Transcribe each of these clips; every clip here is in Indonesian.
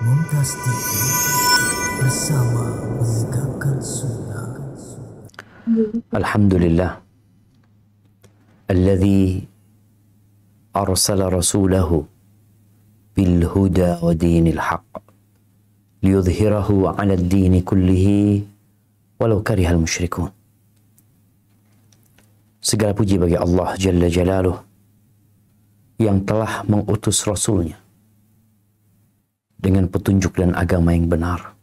Mumtaz TV bersama menegakkan sunnah. Alhamdulillah alladzi arsala rasulahu bil huda wa dinil haqq liyudhhirahu 'ala ad-din kullihi walau karihal musyrikun. Segala puji bagi Allah Jalla Jalaluh yang telah mengutus Rasulnya dengan petunjuk dan agama yang benar,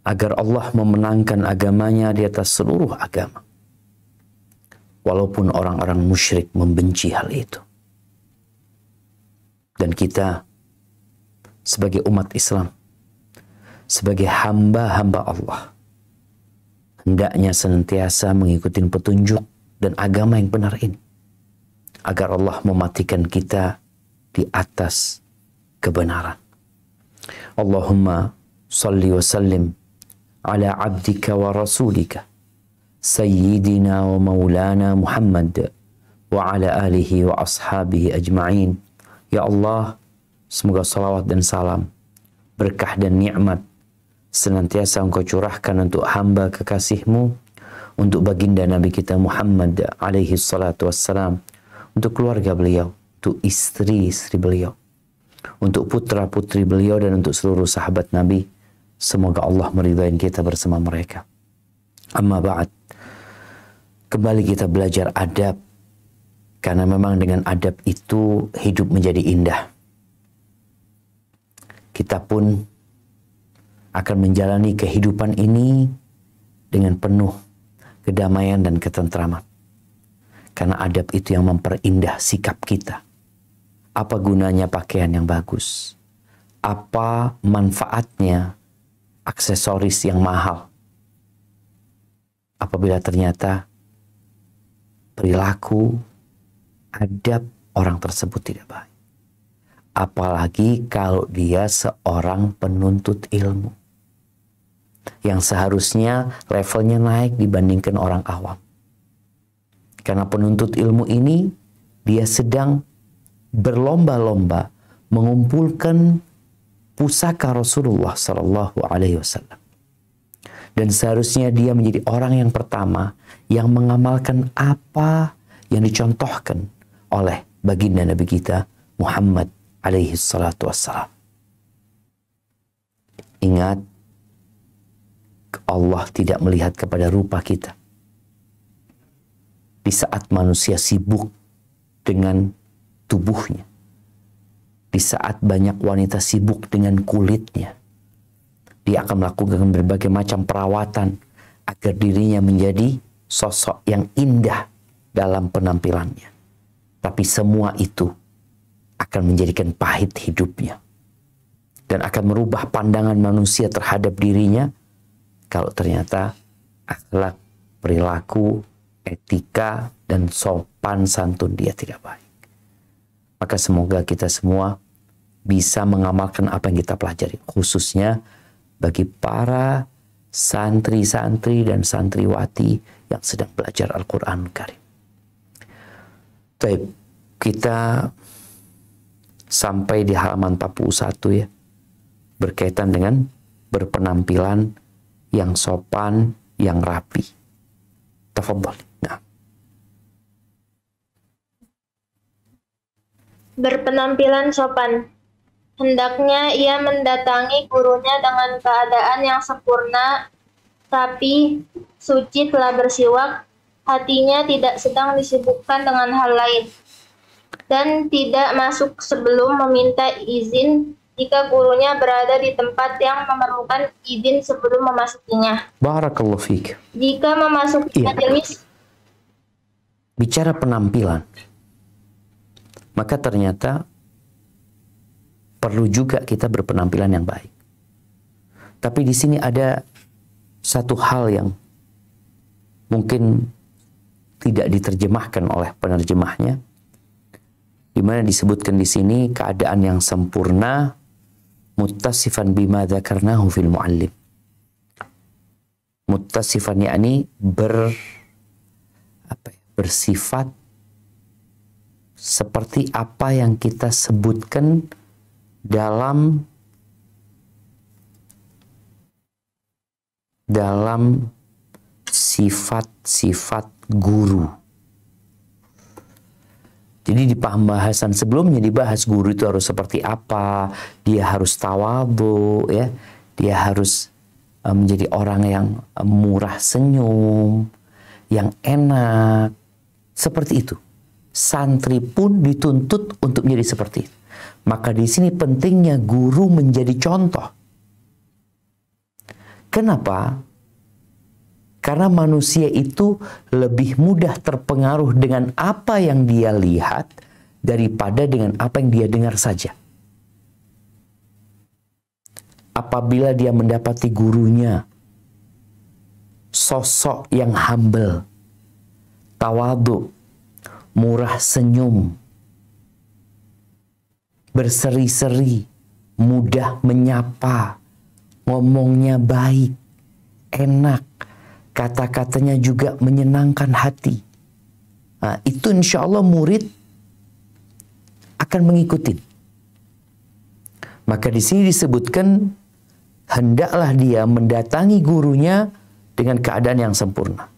agar Allah memenangkan agamanya di atas seluruh agama, walaupun orang-orang musyrik membenci hal itu. Dan kita sebagai umat Islam, sebagai hamba-hamba Allah, hendaknya senantiasa mengikuti petunjuk dan agama yang benar ini, agar Allah mematikan kita di atas kebenaran. Allahumma salli wa sallim ala abdika wa rasulika sayyidina wa maulana Muhammad wa ala alihi wa ashabihi ajma'in. Ya Allah, semoga salawat dan salam, berkah dan nikmat senantiasa Engkau curahkan untuk hamba kekasih-Mu, untuk baginda Nabi kita Muhammad alaihi salatu wassalam, untuk keluarga beliau, untuk istri-istri beliau, untuk putra-putri beliau, dan untuk seluruh sahabat Nabi. Semoga Allah meridai kita bersama mereka. Amma ba'd. Kembali kita belajar adab, karena memang dengan adab itu hidup menjadi indah. Kita pun akan menjalani kehidupan ini dengan penuh kedamaian dan ketentraman. Karena adab itu yang memperindah sikap kita. Apa gunanya pakaian yang bagus? Apa manfaatnya aksesoris yang mahal apabila ternyata perilaku, adab orang tersebut tidak baik? Apalagi kalau dia seorang penuntut ilmu yang seharusnya levelnya naik dibandingkan orang awam. Karena penuntut ilmu ini dia sedang berlomba-lomba mengumpulkan pusaka Rasulullah Sallallahu Alaihi Wasallam, dan seharusnya dia menjadi orang yang pertama yang mengamalkan apa yang dicontohkan oleh baginda Nabi kita Muhammad Alaihi Salatu Wassalam. Ingat, Allah tidak melihat kepada rupa kita. Di saat manusia sibuk dengan tubuhnya, di saat banyak wanita sibuk dengan kulitnya, dia akan melakukan berbagai macam perawatan agar dirinya menjadi sosok yang indah dalam penampilannya. Tapi semua itu akan menjadikan pahit hidupnya dan akan merubah pandangan manusia terhadap dirinya kalau ternyata akhlak, perilaku, etika, dan sopan santun dia tidak baik. Maka semoga kita semua bisa mengamalkan apa yang kita pelajari, khususnya bagi para santri-santri dan santriwati yang sedang belajar Al-Quran Karim. Baik, kita sampai di halaman 41 ya, berkaitan dengan berpenampilan yang sopan, yang rapi. Tafadhal. Nah. Berpenampilan sopan. Hendaknya ia mendatangi gurunya dengan keadaan yang sempurna, tapi suci, telah bersiwak, hatinya tidak sedang disibukkan dengan hal lain, dan tidak masuk sebelum meminta izin jika gurunya berada di tempat yang memerlukan izin sebelum memasukinya. Barakallahu fiik. Jika memasuki majelis, bicara penampilan, maka ternyata perlu juga kita berpenampilan yang baik. Tapi di sini ada satu hal yang mungkin tidak diterjemahkan oleh penerjemahnya, di mana disebutkan di sini keadaan yang sempurna, muttasifan bima dzakarnahu fil muallim. Muttasifan yakni bersifat seperti apa yang kita sebutkan dalam dalam sifat-sifat guru. Jadi di pembahasan sebelumnya dibahas guru itu harus seperti apa, dia harus tawadhu, ya, dia harus menjadi orang yang murah senyum, yang enak, seperti itu. Santri pun dituntut untuk menjadi seperti itu. Maka di sini pentingnya guru menjadi contoh. Kenapa? Karena manusia itu lebih mudah terpengaruh dengan apa yang dia lihat daripada dengan apa yang dia dengar saja. Apabila dia mendapati gurunya sosok yang humble, tawadhu, murah senyum, berseri-seri, mudah menyapa, ngomongnya baik, enak, kata-katanya juga menyenangkan hati. Nah, itu insya Allah murid akan mengikuti. Maka di sini disebutkan hendaklah dia mendatangi gurunya dengan keadaan yang sempurna.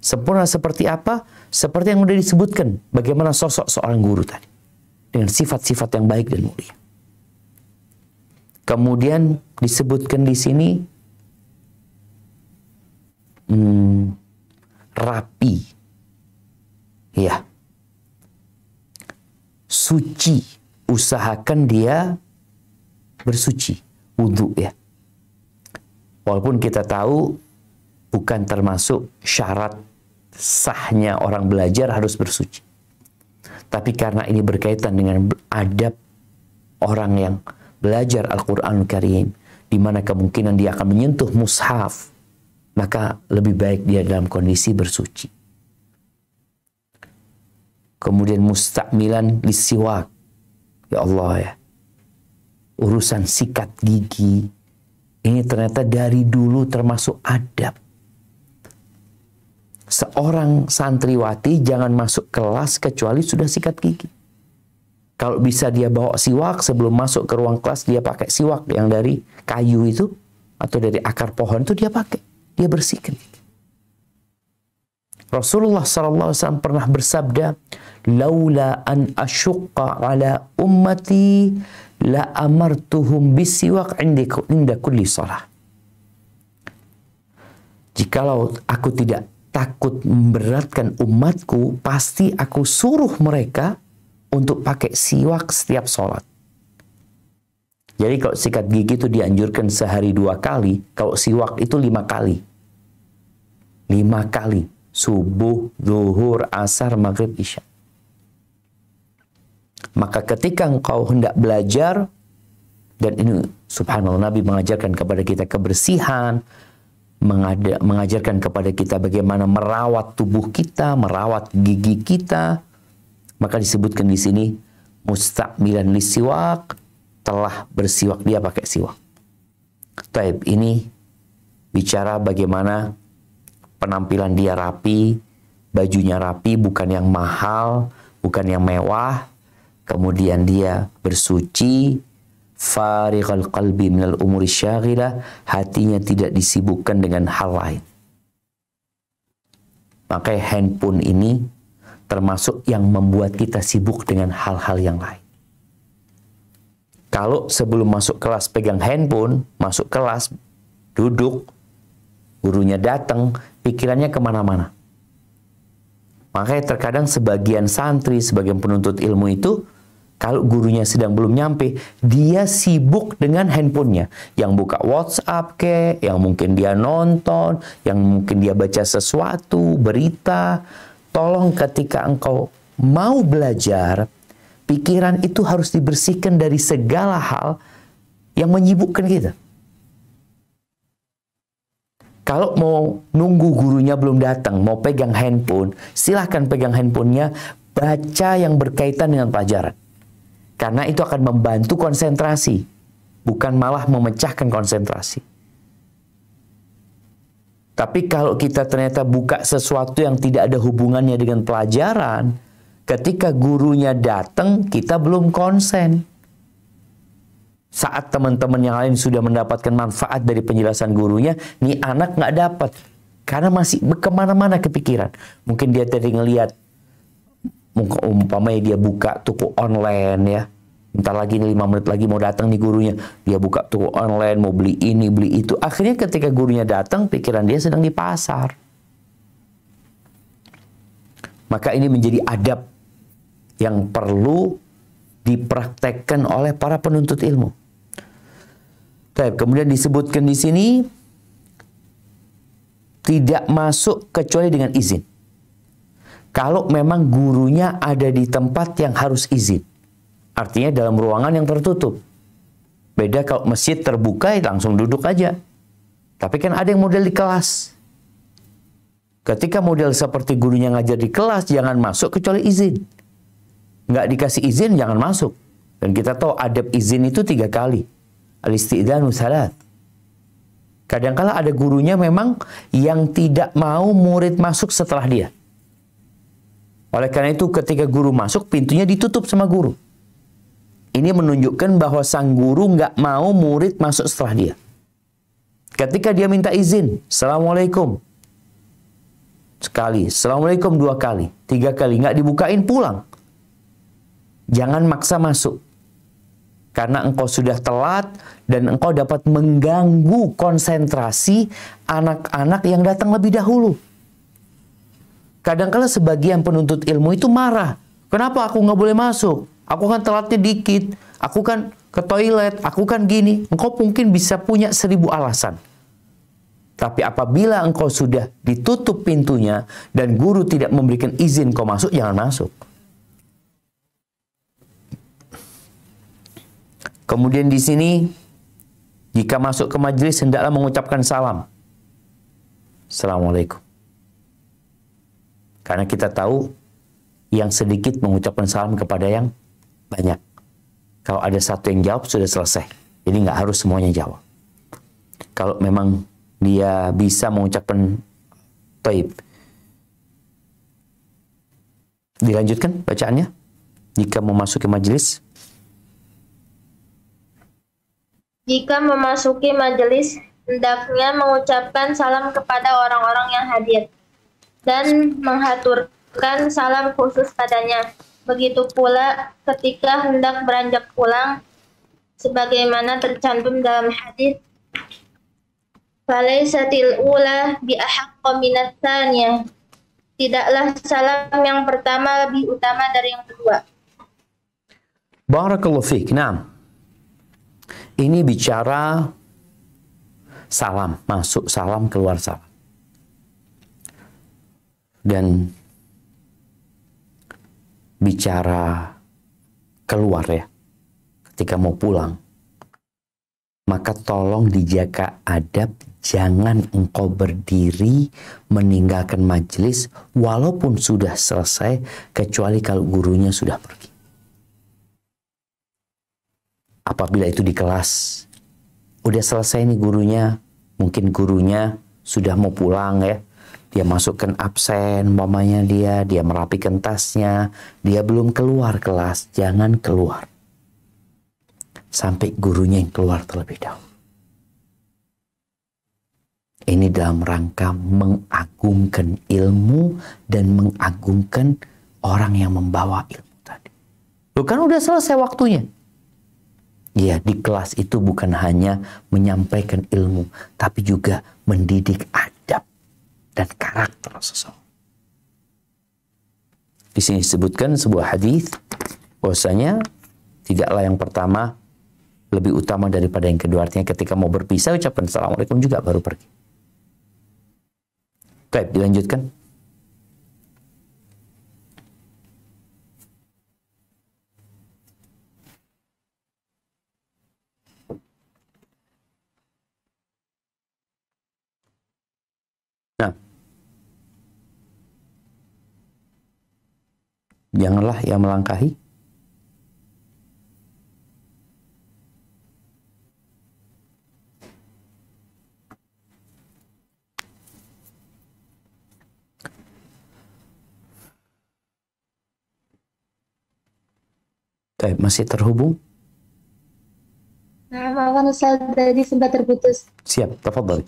Sempurna seperti apa? Seperti yang sudah disebutkan. Bagaimana sosok seorang guru tadi. Dengan sifat-sifat yang baik dan mulia. Kemudian disebutkan di sini rapi, ya, suci, usahakan dia bersuci, wudhu, ya. Walaupun kita tahu bukan termasuk syarat sahnya orang belajar harus bersuci, tapi karena ini berkaitan dengan adab orang yang belajar Al-Quranul Karim, di mana kemungkinan dia akan menyentuh mushaf, maka lebih baik dia dalam kondisi bersuci. Kemudian mustakmilan lisiwak. Ya Allah, ya. Urusan sikat gigi. Ini ternyata dari dulu termasuk adab. Seorang santriwati jangan masuk kelas kecuali sudah sikat gigi. Kalau bisa dia bawa siwak, sebelum masuk ke ruang kelas dia pakai siwak yang dari kayu itu, atau dari akar pohon itu dia pakai. Dia bersihkan. Rasulullah SAW pernah bersabda, "Laula an asyqa ala ummati la amartuhum bisiwak inda kulli salah." Jikalau aku tidak takut memberatkan umatku, pasti aku suruh mereka untuk pakai siwak setiap sholat. Jadi kalau sikat gigi itu dianjurkan sehari 2 kali, kalau siwak itu 5 kali. 5 kali. Subuh, zuhur, asar, maghrib, isya. Maka ketika engkau hendak belajar, dan ini subhanallah Nabi mengajarkan kepada kita kebersihan, mengajarkan kepada kita bagaimana merawat tubuh kita, merawat gigi kita, maka disebutkan di sini mustakmilan lisiwak, telah bersiwak, dia pakai siwak. Taib, ini bicara bagaimana penampilan dia rapi, bajunya rapi, bukan yang mahal, bukan yang mewah. Kemudian dia bersuci, farighal qalbi minal umuri syaghilah, hatinya tidak disibukkan dengan hal lain. Maka handphone ini termasuk yang membuat kita sibuk dengan hal-hal yang lain. Kalau sebelum masuk kelas pegang handphone, masuk kelas, duduk, gurunya datang, pikirannya kemana-mana. Makanya terkadang sebagian santri, sebagian penuntut ilmu itu, kalau gurunya sedang belum nyampe, dia sibuk dengan handphonenya. Yang buka WhatsApp yang mungkin dia nonton, yang mungkin dia baca sesuatu, berita. Tolong ketika engkau mau belajar, pikiran itu harus dibersihkan dari segala hal yang menyibukkan kita. Kalau mau nunggu gurunya belum datang, mau pegang handphone, silahkan pegang handphonenya, baca yang berkaitan dengan pelajaran. Karena itu akan membantu konsentrasi, bukan malah memecahkan konsentrasi. Tapi kalau kita ternyata buka sesuatu yang tidak ada hubungannya dengan pelajaran, ketika gurunya datang, kita belum konsen. Saat teman-teman yang lain sudah mendapatkan manfaat dari penjelasan gurunya, nih anak nggak dapat. Karena masih kemana-mana kepikiran. Mungkin dia tadi ngelihat, umpamanya dia buka toko online ya. Bentar lagi 5 menit lagi mau datang nih gurunya. Dia buka toko online, mau beli ini, beli itu. Akhirnya ketika gurunya datang, pikiran dia sedang di pasar. Maka ini menjadi adab yang perlu dipraktekkan oleh para penuntut ilmu. Kemudian disebutkan di sini, tidak masuk kecuali dengan izin. Kalau memang gurunya ada di tempat yang harus izin. Artinya dalam ruangan yang tertutup. Beda kalau masjid terbuka, ya langsung duduk aja. Tapi kan ada yang model di kelas. Ketika model seperti gurunya ngajar di kelas, jangan masuk kecuali izin. Nggak dikasih izin, jangan masuk. Dan kita tahu adab izin itu 3 kali. Al-isti'dzanu salat. Kadangkala ada gurunya memang yang tidak mau murid masuk setelah dia. Oleh karena itu ketika guru masuk, pintunya ditutup sama guru. Ini menunjukkan bahwa sang guru nggak mau murid masuk setelah dia. Ketika dia minta izin, Assalamualaikum. Sekali, Assalamualaikum 2 kali, 3 kali, nggak dibukain, pulang. Jangan maksa masuk. Karena engkau sudah telat dan engkau dapat mengganggu konsentrasi anak-anak yang datang lebih dahulu. Kadang-kala sebagian penuntut ilmu itu marah. Kenapa aku nggak boleh masuk? Aku kan telatnya dikit. Aku kan ke toilet. Aku kan gini. Engkau mungkin bisa punya 1000 alasan. Tapi apabila engkau sudah ditutup pintunya dan guru tidak memberikan izin kau masuk, jangan masuk. Kemudian di sini, jika masuk ke majelis, hendaklah mengucapkan salam. Assalamualaikum. Karena kita tahu, yang sedikit mengucapkan salam kepada yang banyak. Kalau ada satu yang jawab, sudah selesai. Jadi nggak harus semuanya jawab. Kalau memang dia bisa mengucapkan taib. Dilanjutkan bacaannya. Jika memasuki majelis. Jika memasuki majelis, hendaknya mengucapkan salam kepada orang-orang yang hadir dan menghaturkan salam khusus padanya. Begitu pula ketika hendak beranjak pulang, sebagaimana tercantum dalam hadis, "Falaisatil ula bi ahaqqa minats tsaniyah." Tidaklah salam yang pertama lebih utama dari yang kedua. Barakallahu fiik. Naam. Ini bicara salam, masuk salam, keluar salam. Dan bicara keluar ya, ketika mau pulang. Maka tolong dijaga adab, jangan engkau berdiri meninggalkan majelis walaupun sudah selesai, kecuali kalau gurunya sudah pergi. Apabila itu di kelas, udah selesai nih gurunya, mungkin gurunya sudah mau pulang ya, dia masukkan absen, mamanya dia merapikan tasnya, dia belum keluar kelas, jangan keluar. Sampai gurunya yang keluar terlebih dahulu. Ini dalam rangka mengagungkan ilmu dan mengagungkan orang yang membawa ilmu tadi. Loh kan udah selesai waktunya. Ya, di kelas itu bukan hanya menyampaikan ilmu, tapi juga mendidik adab dan karakter seseorang. Di sini disebutkan sebuah hadis bahwasanya tidaklah yang pertama lebih utama daripada yang kedua. Artinya ketika mau berpisah ucapkan Assalamualaikum juga baru pergi. Baik, dilanjutkan. Nah, janganlah yang melangkahi masih terhubung. Nah, maafkan Ustaz, tadi sempat terputus. Siap, tafadhali.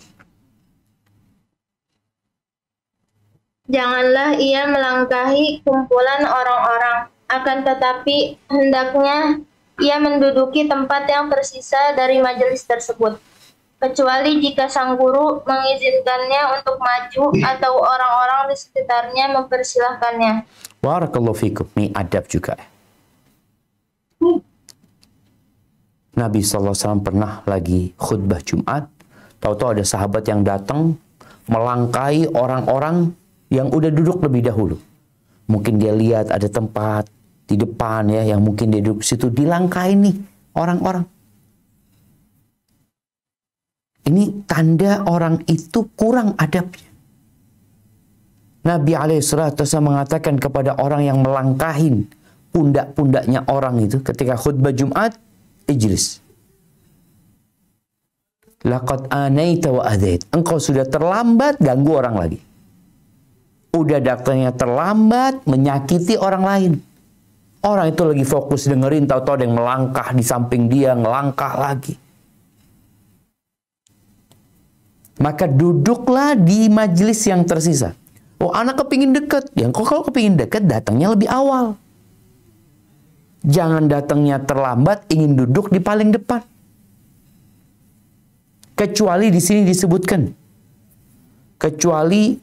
Janganlah ia melangkahi kumpulan orang-orang, akan tetapi hendaknya ia menduduki tempat yang tersisa dari majelis tersebut, kecuali jika sang guru mengizinkannya untuk maju atau orang-orang di sekitarnya mempersilahkannya. Barakallahu fikum. Ini adab juga. Nabi SAW pernah lagi khutbah Jumat, tahu-tahu ada sahabat yang datang melangkahi orang-orang yang udah duduk lebih dahulu. Mungkin dia lihat ada tempat di depan ya, yang mungkin dia duduk situ, dilangkahi nih orang-orang. Ini tanda orang itu kurang adabnya. Nabi SAW mengatakan kepada orang yang melangkahin pundak-pundaknya orang itu ketika khutbah Jumat, ijlis. Laqad anaita wa adait. Engkau sudah terlambat ganggu orang lagi. Udah datangnya terlambat menyakiti orang lain. Orang itu lagi fokus dengerin, tahu-tahu ada yang melangkah di samping dia, ngelangkah lagi. Maka duduklah di majelis yang tersisa. Oh, anak kepingin deket. Ya, kalau kepingin deket, datangnya lebih awal. Jangan datangnya terlambat, ingin duduk di paling depan. Kecuali di sini disebutkan. Kecuali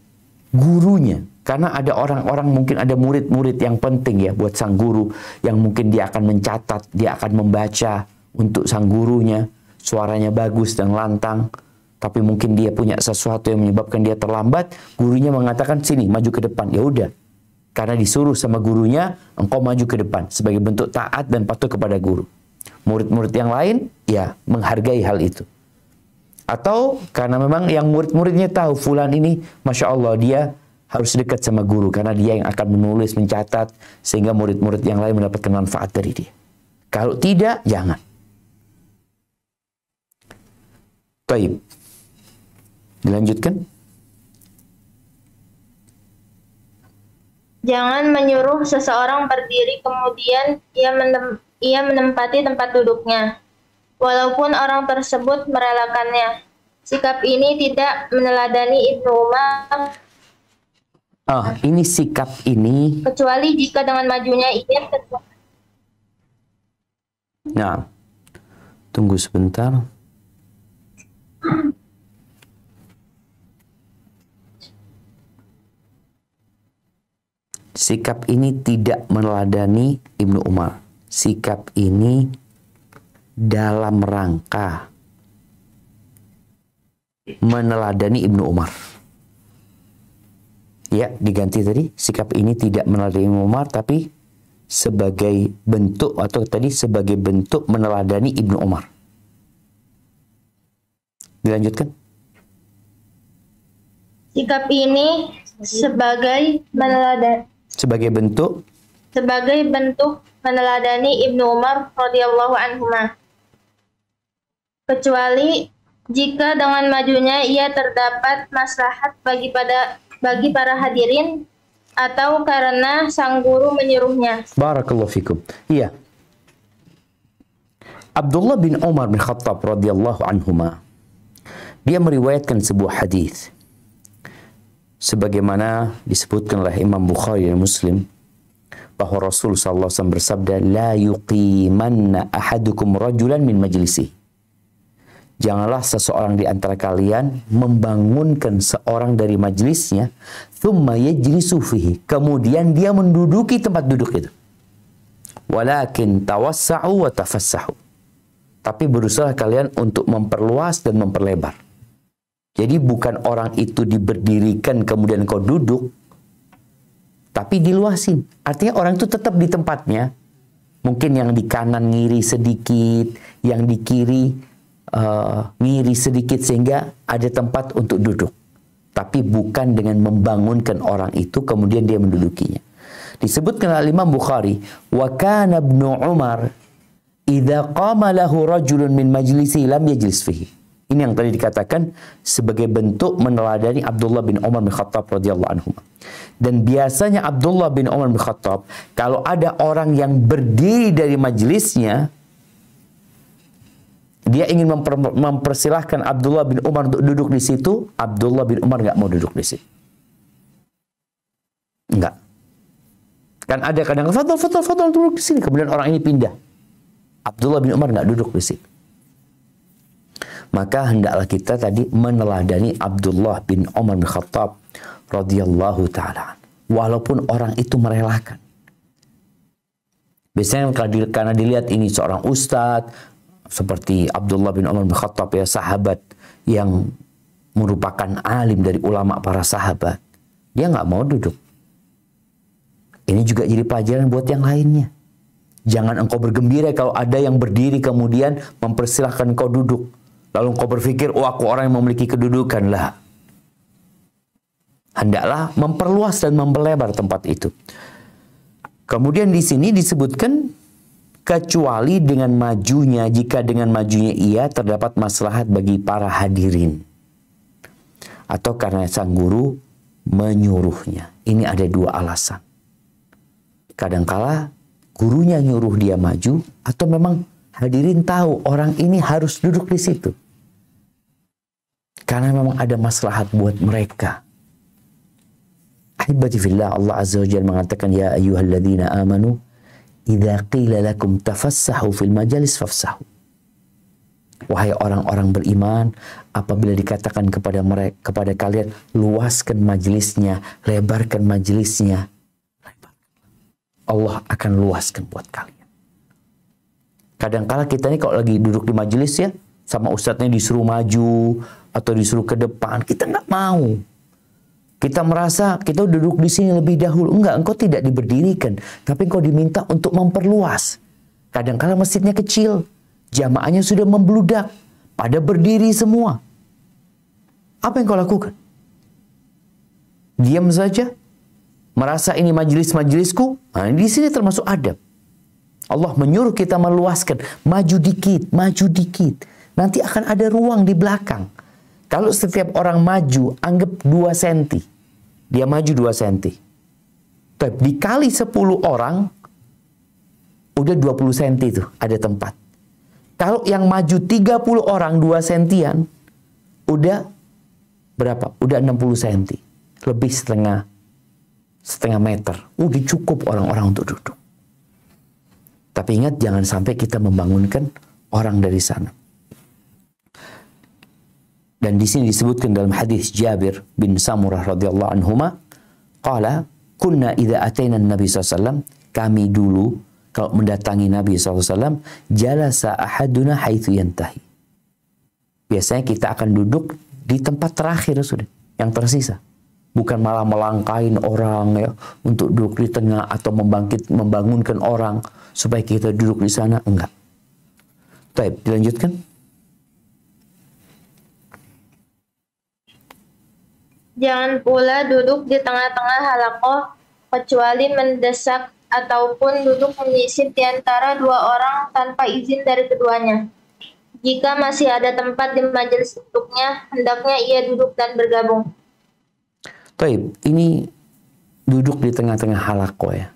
gurunya. Karena ada orang-orang, mungkin ada murid-murid yang penting ya buat sang guru. Yang mungkin dia akan mencatat, dia akan membaca untuk sang gurunya. Suaranya bagus dan lantang. Tapi mungkin dia punya sesuatu yang menyebabkan dia terlambat. Gurunya mengatakan, sini, maju ke depan. Ya udah. Karena disuruh sama gurunya, engkau maju ke depan sebagai bentuk taat dan patuh kepada guru. Murid-murid yang lain, ya menghargai hal itu. Atau karena memang yang murid-muridnya tahu, fulan ini, Masya Allah, dia harus dekat sama guru. Karena dia yang akan menulis, mencatat, sehingga murid-murid yang lain mendapatkan manfaat dari dia. Kalau tidak, jangan. Taib. Dilanjutkan. Jangan menyuruh seseorang berdiri kemudian ia menempati tempat duduknya, walaupun orang tersebut merelakannya. Sikap ini tidak meneladani Ibnu Umar. Ini sikap ini. Kecuali jika dengan majunya ia terbuat. Nah, tunggu sebentar. Sikap ini tidak meneladani Ibnu Umar. Sikap ini dalam rangka meneladani Ibnu Umar. Ya, diganti tadi. Sikap ini tidak meneladani Ibnu Umar, tapi sebagai bentuk, atau tadi sebagai bentuk meneladani Ibnu Umar. Dilanjutkan. Sikap ini sebagai bentuk meneladani Ibnu Umar radhiyallahu anhuma. Kecuali jika dengan majunya ia terdapat maslahat bagi para hadirin atau karena sang guru menyuruhnya. Barakallahu fikum. Iya. Abdullah bin Umar bin Khattab radhiyallahu anhuma, dia meriwayatkan sebuah hadis sebagaimana disebutkan oleh Imam Bukhari dan Muslim, bahwa Rasul sallallahu alaihi wasallam bersabda, la yuqimanna ahadukum rajulan min majlisi. Janganlah seseorang di antara kalian membangunkan seorang dari majlisnya, thumma yajlisu fihi, kemudian dia menduduki tempat duduk itu. Walakin tawassa'u wa tafassahu. Tapi berusaha kalian untuk memperluas dan memperlebar. Jadi bukan orang itu diberdirikan kemudian kau duduk, tapi diluasin. Artinya orang itu tetap di tempatnya. Mungkin yang di kanan ngiri sedikit, yang di kiri ngiri sedikit, sehingga ada tempat untuk duduk. Tapi bukan dengan membangunkan orang itu kemudian dia mendudukinya. Disebutkan oleh Imam Bukhari, wa kana Ibnu Umar idza qama lahu rajulun min majlisi lam yajlis fihi. Ini yang tadi dikatakan sebagai bentuk meneladani Abdullah bin Umar bin Khattab radhiyallahu anhu. Dan biasanya Abdullah bin Umar bin Khattab, kalau ada orang yang berdiri dari majelisnya, Dia ingin mempersilahkan Abdullah bin Umar untuk duduk di situ. Abdullah bin Umar nggak mau duduk di situ. Enggak. Kan ada kadang Fadl duduk di sini. Kemudian orang ini pindah. Abdullah bin Umar nggak duduk di situ. Maka hendaklah kita tadi meneladani Abdullah bin Umar bin Khattab radhiyallahu taala. Walaupun orang itu merelakan. Biasanya karena dilihat ini seorang ustadz seperti Abdullah bin Umar bin Khattab, ya, sahabat yang merupakan alim dari ulama para sahabat, dia nggak mau duduk. Ini juga jadi pelajaran buat yang lainnya. Jangan engkau bergembira kalau ada yang berdiri kemudian mempersilahkan engkau duduk. Lalu engkau berpikir, oh aku orang yang memiliki kedudukan. Lah. Hendaklah memperluas dan memperlebar tempat itu. Kemudian di sini disebutkan, kecuali dengan majunya, jika dengan majunya ia terdapat maslahat bagi para hadirin. Atau karena sang guru menyuruhnya. Ini ada dua alasan. Kadangkala gurunya nyuruh dia maju, atau memang hadirin tahu orang ini harus duduk di situ. Karena memang ada maslahat buat mereka. Ahibati fillah, Allah Azza wa Jalla mengatakan, ya ayyuhalladzina amanu idza qila lakum tafassahu fil majalis fafsahu. Wahai orang-orang beriman, apabila dikatakan kepada kalian, luaskan majelisnya, lebarkan majelisnya, Allah akan luaskan buat kalian. Kadang-kala kita ini kalau lagi duduk di majelis, ya, sama ustadznya disuruh maju atau disuruh ke depan, kita nggak mau. Kita merasa kita duduk di sini lebih dahulu. Enggak, engkau tidak diberdirikan, tapi engkau diminta untuk memperluas. Kadang-kala masjidnya kecil, jamaahnya sudah membludak, pada berdiri semua. Apa yang kau lakukan? Diam saja? Merasa ini majelis-majelisku? Nah, di sini termasuk adab. Allah menyuruh kita meluaskan, maju dikit, maju dikit. Nanti akan ada ruang di belakang. Kalau setiap orang maju, anggap 2 cm. Dia maju 2 cm. Dikali 10 orang, udah 20 cm itu, ada tempat. Kalau yang maju 30 orang 2 sentian, udah berapa? Udah 60 cm. Lebih setengah meter. Udah cukup orang-orang untuk duduk. Tapi ingat, jangan sampai kita membangunkan orang dari sana. Dan di sini disebutkan dalam hadis Jabir bin Samurah radhiyallahu anhuma, qala kunna idza ataina Nabi SAW, kami dulu kalau mendatangi Nabi SAW, jalasa ahaduna haitsu yantahi. Biasanya kita akan duduk di tempat terakhir sudah, yang tersisa. Bukan malah melangkain orang, ya, untuk duduk di tengah atau membangunkan orang supaya kita duduk di sana, enggak. Baik, dilanjutkan. Jangan pula duduk di tengah-tengah halaqah kecuali mendesak ataupun duduk menyisip di antara 2 orang tanpa izin dari keduanya. Jika masih ada tempat di majelis untuknya, hendaknya ia duduk dan bergabung. Baik, ini duduk di tengah-tengah halaqah, ya.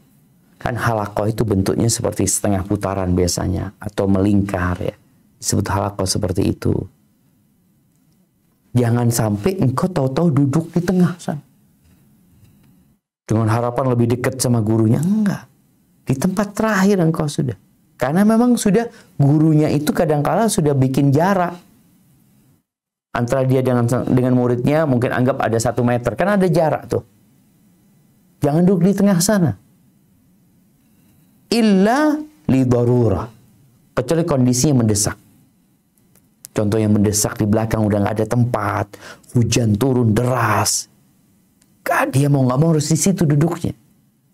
Kan halaqah itu bentuknya seperti setengah putaran biasanya, atau melingkar, ya. Disebut halaqah seperti itu. Jangan sampai engkau tahu-tahu duduk di tengah sana. Dengan harapan lebih dekat sama gurunya. Enggak. Di tempat terakhir engkau sudah. Karena memang sudah gurunya itu kadangkala sudah bikin jarak. Antara dia dengan muridnya mungkin anggap ada 1 meter. Kan ada jarak tuh. Jangan duduk di tengah sana. Illa li darurah. Kecuali kondisinya mendesak. Contoh yang mendesak, di belakang udah nggak ada tempat, hujan turun deras, dia mau nggak mau harus di situ duduknya.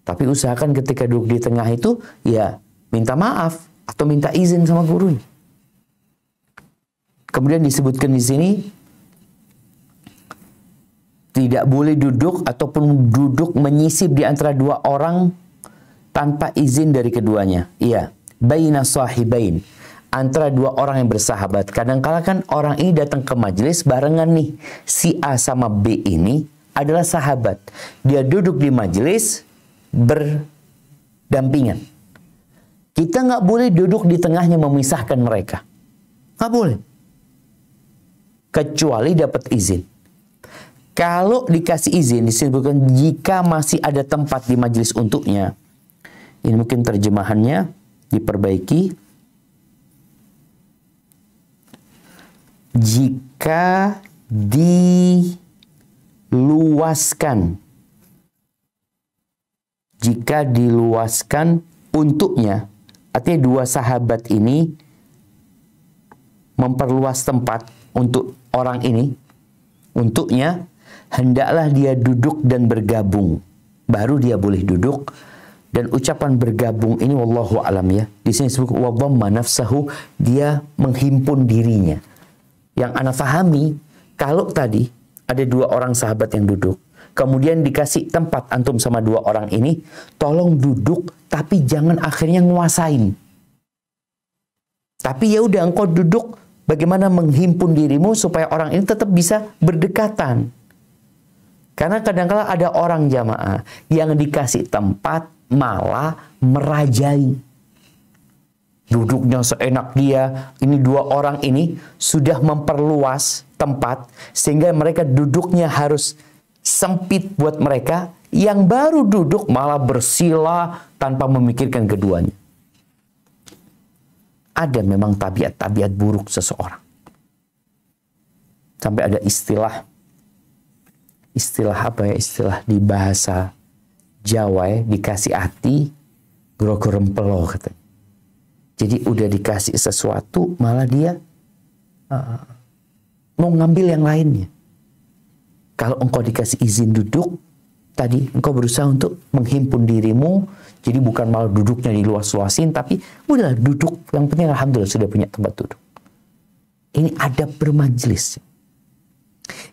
Tapi usahakan ketika duduk di tengah itu, ya minta maaf atau minta izin sama gurunya. Kemudian disebutkan di sini, tidak boleh duduk ataupun duduk menyisip di antara 2 orang tanpa izin dari keduanya. Iya, baina sahibain. Antara 2 orang yang bersahabat. Kadang-kala kan orang ini datang ke majelis barengan nih. Si A sama B ini adalah sahabat. Dia duduk di majelis berdampingan. Kita nggak boleh duduk di tengahnya memisahkan mereka. Nggak boleh. Kecuali dapat izin. Kalau dikasih izin, disebutkan jika masih ada tempat di majelis untuknya. Ini mungkin terjemahannya diperbaiki. Jika diluaskan. Jika diluaskan untuknya. Artinya dua sahabat ini memperluas tempat untuk orang ini. Untuknya, hendaklah dia duduk dan bergabung. Baru dia boleh duduk. Dan ucapan bergabung ini wallahu alam ya. Di sini disebut wa dhamma nafsahu, dia menghimpun dirinya. Yang ana fahami, kalau tadi ada dua orang sahabat yang duduk, kemudian dikasih tempat antum sama dua orang ini, tolong duduk tapi jangan akhirnya nguasain. Tapi ya udah engkau duduk, bagaimana menghimpun dirimu supaya orang ini tetap bisa berdekatan. Karena kadang-kala ada orang jamaah yang dikasih tempat malah merajai. Duduknya seenak dia. Ini dua orang ini sudah memperluas tempat sehingga mereka duduknya harus sempit buat mereka. Yang baru duduk malah bersila tanpa memikirkan keduanya. Ada memang tabiat-tabiat buruk seseorang. Sampai ada istilah apa ya, istilah di bahasa Jawa ya, dikasih hati grogor empelo katanya. Jadi udah dikasih sesuatu malah dia mau ngambil yang lainnya. Kalau engkau dikasih izin duduk, tadi engkau berusaha untuk menghimpun dirimu, jadi bukan malah duduknya diluas-luasin, tapi udah duduk, yang penting alhamdulillah sudah punya tempat duduk. Ini adab bermajelis.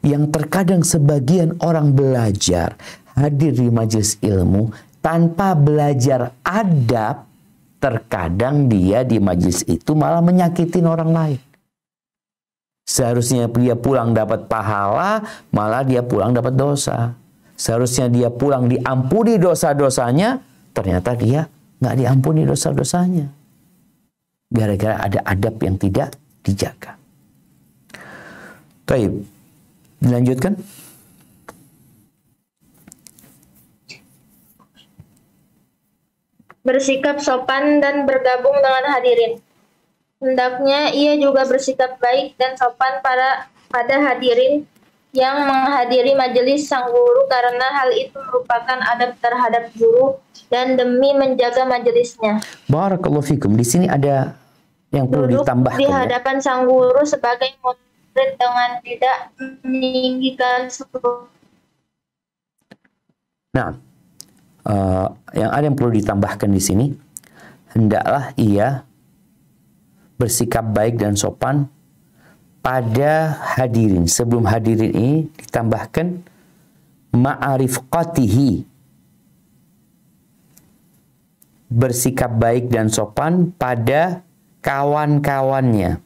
Yang terkadang sebagian orang belajar hadir di majelis ilmu tanpa belajar adab, terkadang dia di majelis itu malah menyakitin orang lain. Seharusnya dia pulang dapat pahala, malah dia pulang dapat dosa. Seharusnya dia pulang diampuni dosa-dosanya, ternyata dia nggak diampuni dosa-dosanya. Gara-gara ada adab yang tidak dijaga. Baik, dilanjutkan. Bersikap sopan dan bergabung dengan hadirin. Hendaknya ia juga bersikap baik dan sopan pada hadirin yang menghadiri majelis sang guru karena hal itu merupakan adab terhadap guru dan demi menjaga majelisnya. Barakallahu fikum. Di sini ada yang perlu ditambahkan. Di hadapan sang guru sebagai murid dengan tidak meninggikan suku. Nah, yang ada yang perlu ditambahkan di sini, hendaklah ia bersikap baik dan sopan pada hadirin. Sebelum hadirin ini ditambahkan ma'arifqatihi, bersikap baik dan sopan pada kawan-kawannya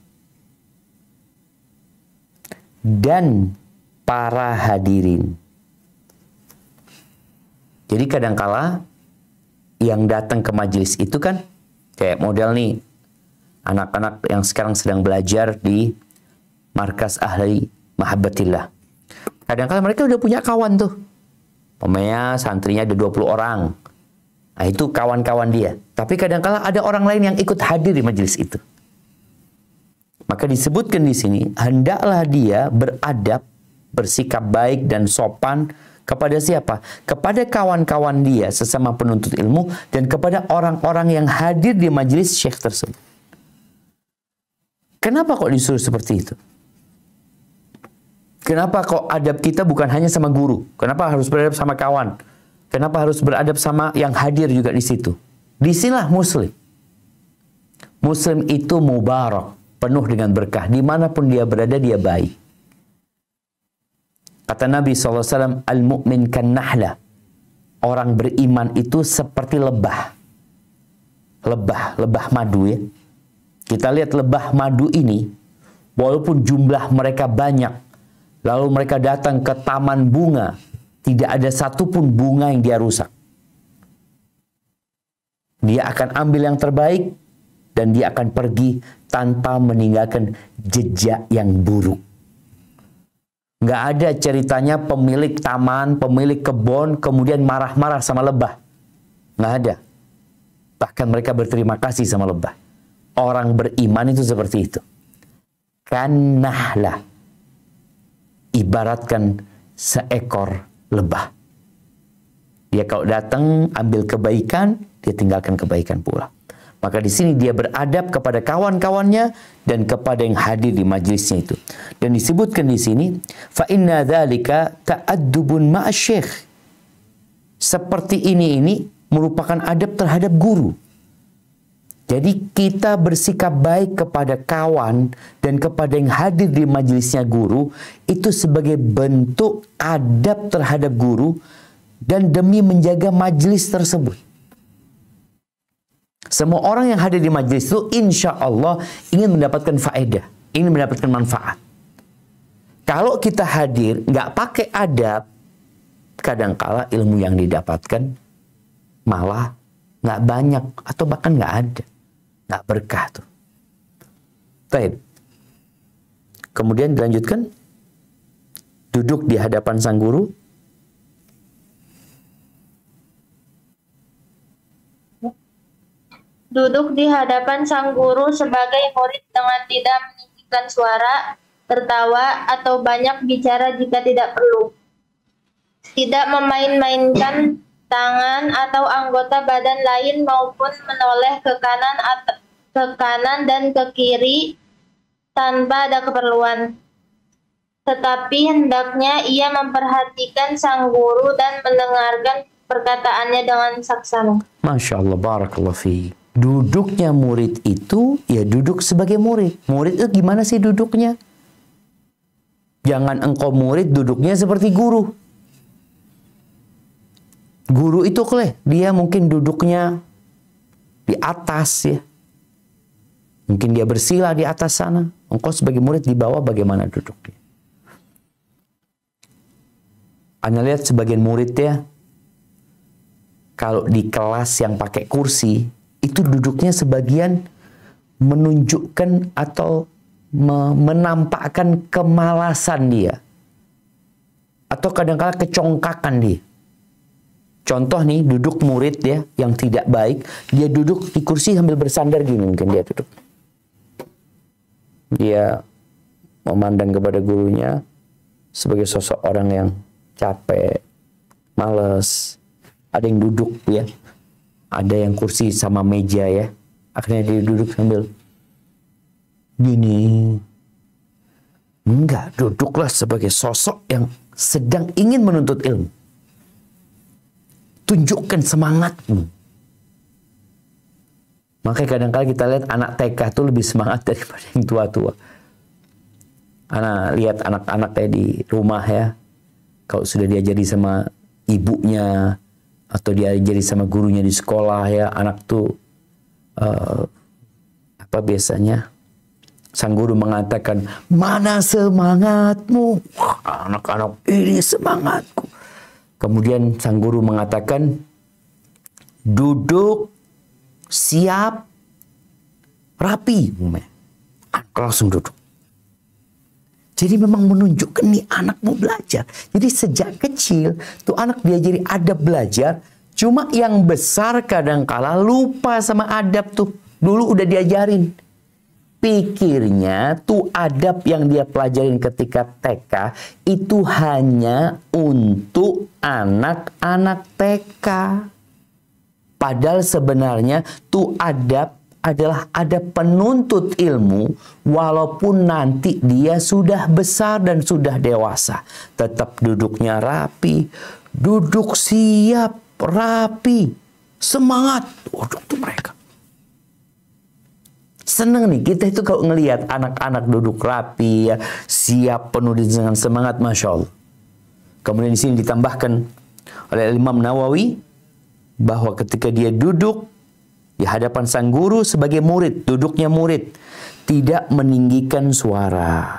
dan para hadirin. Jadi kadangkala yang datang ke majelis itu kan kayak model nih anak-anak yang sekarang sedang belajar di Markas Ahli Mahabbatillah. Kadang-kala mereka udah punya kawan tuh. Pemanya santrinya ada 20 orang. Nah itu kawan-kawan dia. Tapi kadang-kala ada orang lain yang ikut hadir di majelis itu. Maka disebutkan di sini, hendaklah dia beradab, bersikap baik dan sopan kepada siapa? Kepada kawan-kawan dia sesama penuntut ilmu dan kepada orang-orang yang hadir di majelis syekh tersebut. Kenapa kok disuruh seperti itu? Kenapa kok adab kita bukan hanya sama guru? Kenapa harus beradab sama kawan? Kenapa harus beradab sama yang hadir juga di situ? Disinilah muslim. Muslim itu mubarak, penuh dengan berkah. Dimanapun dia berada, dia baik. Kata Nabi SAW, al-mu'min kan nahla. Orang beriman itu seperti lebah. Lebah madu ya. Kita lihat lebah madu ini, walaupun jumlah mereka banyak, lalu mereka datang ke taman bunga, tidak ada satupun bunga yang dia rusak. Dia akan ambil yang terbaik, dan dia akan pergi tanpa meninggalkan jejak yang buruk. Nggak ada ceritanya pemilik taman, pemilik kebun kemudian marah-marah sama lebah. Nggak ada. Bahkan mereka berterima kasih sama lebah. Orang beriman itu seperti itu. Kanahlah, ibaratkan seekor lebah. Dia kalau datang ambil kebaikan, dia tinggalkan kebaikan pula. Maka di sini dia beradab kepada kawan-kawannya dan kepada yang hadir di majelisnya itu. Dan disebutkan di sini, fa inna dzalika ta'addubun ma'asyikh. Seperti ini merupakan adab terhadap guru. Jadi kita bersikap baik kepada kawan dan kepada yang hadir di majelisnya guru itu sebagai bentuk adab terhadap guru dan demi menjaga majelis tersebut. Semua orang yang hadir di majelis itu insya Allah ingin mendapatkan faedah, ingin mendapatkan manfaat. Kalau kita hadir nggak pakai adab, kadangkala ilmu yang didapatkan malah nggak banyak atau bahkan nggak ada, nggak berkah tuh. Baik. Kemudian dilanjutkan, duduk di hadapan sang guru. Duduk di hadapan sang guru sebagai murid dengan tidak meninggikan suara, tertawa, atau banyak bicara jika tidak perlu. Tidak memain-mainkan tangan atau anggota badan lain maupun menoleh ke kanan dan ke kiri tanpa ada keperluan. Tetapi hendaknya ia memperhatikan sang guru dan mendengarkan perkataannya dengan saksama. Masya Allah, barakallah fi. Duduknya murid itu, ya duduk sebagai murid. Murid itu gimana sih duduknya? Jangan engkau murid duduknya seperti guru. Guru itu dia mungkin duduknya di atas ya. Mungkin dia bersila di atas sana. Engkau sebagai murid di bawah bagaimana duduknya? Anda lihat sebagian murid ya, kalau di kelas yang pakai kursi, itu duduknya sebagian menunjukkan atau menampakkan kemalasan dia. Atau kadang-kadang kecongkakan dia. Contoh nih, duduk murid ya, yang tidak baik, dia duduk di kursi sambil bersandar gini, mungkin dia duduk. Dia memandang kepada gurunya sebagai sosok orang yang capek, males. Ada yang duduk ya. Ada yang kursi sama meja ya. Akhirnya dia duduk sambil gini. Enggak, duduklah sebagai sosok yang sedang ingin menuntut ilmu. Tunjukkan semangatmu. Makanya kadang-kadang kita lihat anak TK itu lebih semangat daripada yang tua-tua. Lihat anak-anak kayak di rumah ya. Kalau sudah diajari sama ibunya, atau diajari sama gurunya di sekolah ya, anak tuh biasanya sang guru mengatakan, mana semangatmu? Wah, anak-anak ini semangatku. Kemudian sang guru mengatakan, duduk, siap, rapi. Langsung duduk. Jadi memang menunjukkan nih anak mau belajar. Jadi sejak kecil tuh anak diajari adab belajar. Cuma yang besar kadangkala lupa sama adab tuh. Dulu udah diajarin. Pikirnya tuh adab yang dia pelajarin ketika TK itu hanya untuk anak-anak TK. Padahal sebenarnya tuh adab adalah ada penuntut ilmu walaupun nanti dia sudah besar dan sudah dewasa. Tetap duduknya rapi, duduk siap, rapi, semangat. Duduk tuh mereka. Seneng nih kita itu kalau ngelihat anak-anak duduk rapi, ya, siap, penuh dengan semangat, Masya Allah. Kemudian di sini ditambahkan oleh Imam Nawawi bahwa ketika dia duduk di hadapan sang guru sebagai murid, duduknya murid, tidak meninggikan suara,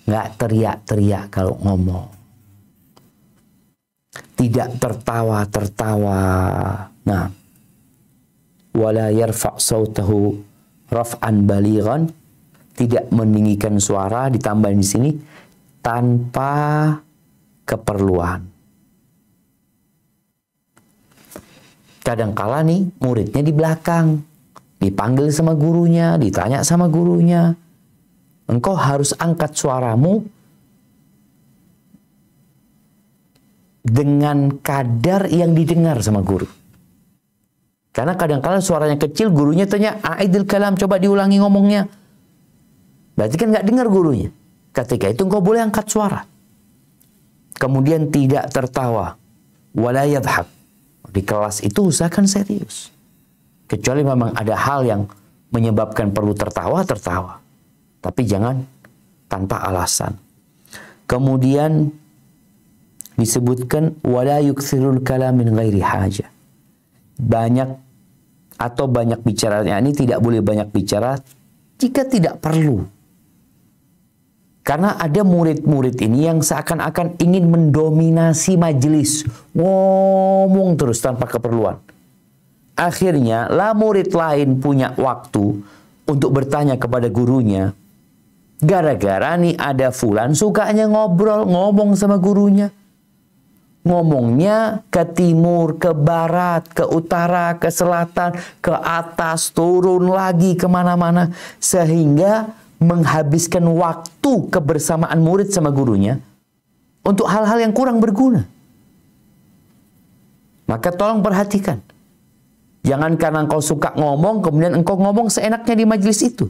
nggak teriak-teriak kalau ngomong, tidak tertawa-tertawa. Nah, wala yarfa' sautahu raf'an balighan, tidak meninggikan suara, ditambah di sini tanpa keperluan. Kadangkala nih muridnya di belakang, dipanggil sama gurunya, ditanya sama gurunya, engkau harus angkat suaramu dengan kadar yang didengar sama guru. Karena kadang-kala suaranya kecil, gurunya tanya, aidil kalam, coba diulangi ngomongnya. Berarti kan nggak dengar gurunya. Ketika itu engkau boleh angkat suara. Kemudian tidak tertawa. Wala yadhak. Di kelas itu usahakan serius. Kecuali memang ada hal yang menyebabkan perlu tertawa. Tapi jangan tanpa alasan. Kemudian disebutkan wala yukthirul kalam min ghairi haja. Banyak bicaranya ini tidak boleh banyak bicara jika tidak perlu. Karena ada murid-murid ini yang seakan-akan ingin mendominasi majelis, ngomong terus tanpa keperluan. Akhirnya lah murid lain punya waktu untuk bertanya kepada gurunya. Gara-gara nih ada fulan sukanya ngobrol, ngomong sama gurunya. Ngomongnya ke timur, ke barat, ke utara, ke selatan, ke atas, turun lagi kemana-mana. Sehingga menghabiskan waktu kebersamaan murid sama gurunya untuk hal-hal yang kurang berguna. Maka tolong perhatikan. Jangan karena engkau suka ngomong, kemudian engkau ngomong seenaknya di majelis itu.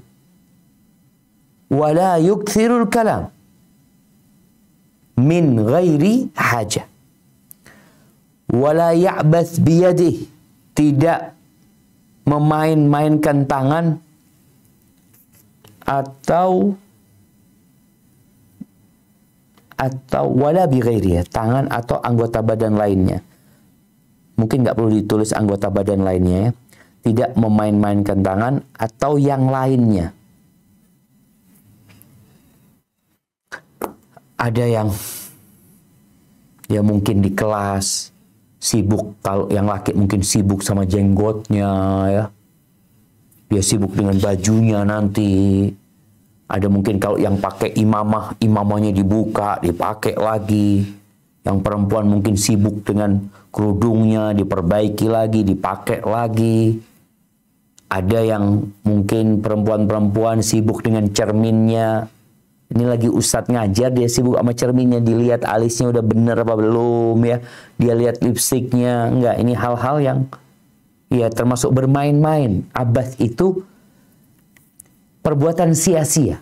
Wala yukthirul kalam min ghairi haja. Wala ya'bath biyadih, tidak memain-mainkan tangan atau wala bi ghairiha, tangan atau anggota badan lainnya. Mungkin nggak perlu ditulis anggota badan lainnya ya. Tidak memain-mainkan tangan atau yang lainnya. Ada yang ya mungkin di kelas sibuk, kalau yang laki mungkin sibuk sama jenggotnya ya. Dia sibuk dengan bajunya nanti. Ada mungkin kalau yang pakai imamahnya dibuka, dipakai lagi. Yang perempuan mungkin sibuk dengan kerudungnya, diperbaiki lagi, dipakai lagi. Ada yang mungkin perempuan-perempuan sibuk dengan cerminnya. Ini lagi ustadz ngajar, dia sibuk sama cerminnya, dilihat alisnya udah bener apa belum ya. Dia lihat lipstiknya, enggak. Ini hal-hal yang ya termasuk bermain-main. Abath itu perbuatan sia-sia.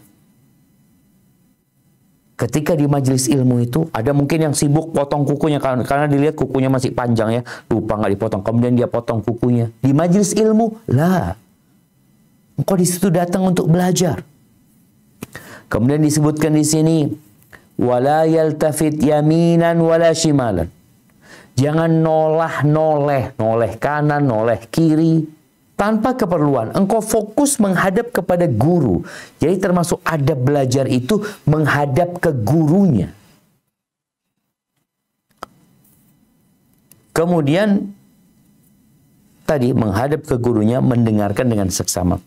Ketika di majelis ilmu itu, ada mungkin yang sibuk potong kukunya karena dilihat kukunya masih panjang ya, lupa nggak dipotong. Kemudian dia potong kukunya. Di majelis ilmu, lah, engkau di situ datang untuk belajar. Kemudian disebutkan di sini, wala yaltafit yaminan wala shimalan. Jangan noleh kanan, noleh kiri, tanpa keperluan. Engkau fokus menghadap kepada guru. Jadi termasuk adab belajar itu menghadap ke gurunya. Kemudian tadi menghadap ke gurunya, mendengarkan dengan seksama.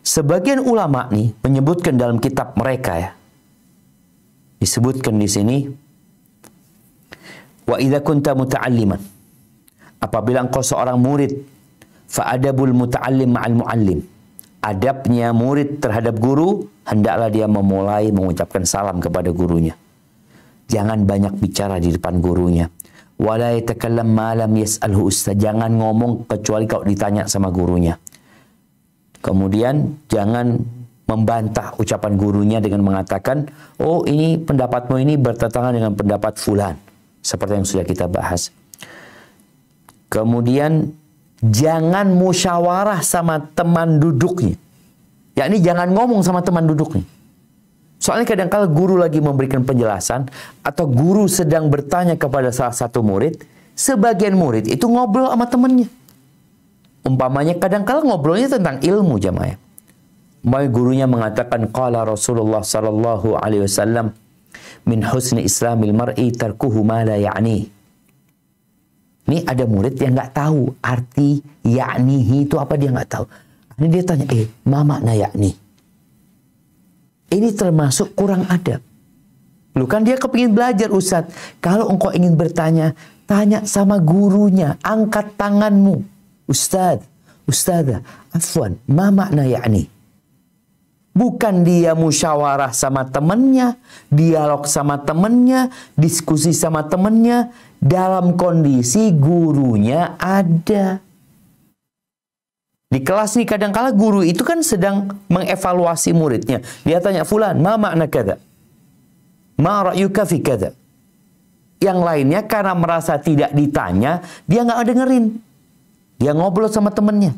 Sebagian ulama nih menyebutkan dalam kitab mereka ya. Disebutkan di sini, wa idza kunta muta'alliman, apabila engkau seorang murid, fa adabul muta'allim ma'al mu'allim, adabnya murid terhadap guru, hendaklah dia memulai mengucapkan salam kepada gurunya. Jangan banyak bicara di depan gurunya. Wala yatakallam ma lam yas'alhu ustaz, jangan ngomong kecuali kalau ditanya sama gurunya. Kemudian jangan membantah ucapan gurunya dengan mengatakan, oh ini pendapatmu ini bertentangan dengan pendapat fulan. Seperti yang sudah kita bahas. Kemudian jangan musyawarah sama teman duduknya. Yakni jangan ngomong sama teman duduknya. Soalnya kadang-kala guru lagi memberikan penjelasan atau guru sedang bertanya kepada salah satu murid, sebagian murid itu ngobrol sama temannya. Umpamanya kadang-kala ngobrolnya tentang ilmu jamaah. Umpamanya gurunya mengatakan qala Rasulullah sallallahu alaihi wasallam min husni islamil mar'i tarkuhu ma la ya'ni. Ini ada murid yang nggak tahu arti yaknihi itu apa, dia nggak tahu. Ini dia tanya, ma makna yakni? Ini termasuk kurang adab. Lu kan dia kepingin belajar, Ustadz. Kalau engkau ingin bertanya, tanya sama gurunya, angkat tanganmu. Ustadz, Ustadzah, afwan, ma makna yakni? Bukan dia musyawarah sama temennya, dialog sama temennya, diskusi sama temennya, dalam kondisi gurunya ada. Di kelas nih kadang-kala guru itu kan sedang mengevaluasi muridnya. Dia tanya, fulan, ma makna kada? Ma ra'yuka fi kada? Yang lainnya karena merasa tidak ditanya, dia nggak dengerin. Dia ngobrol sama temennya.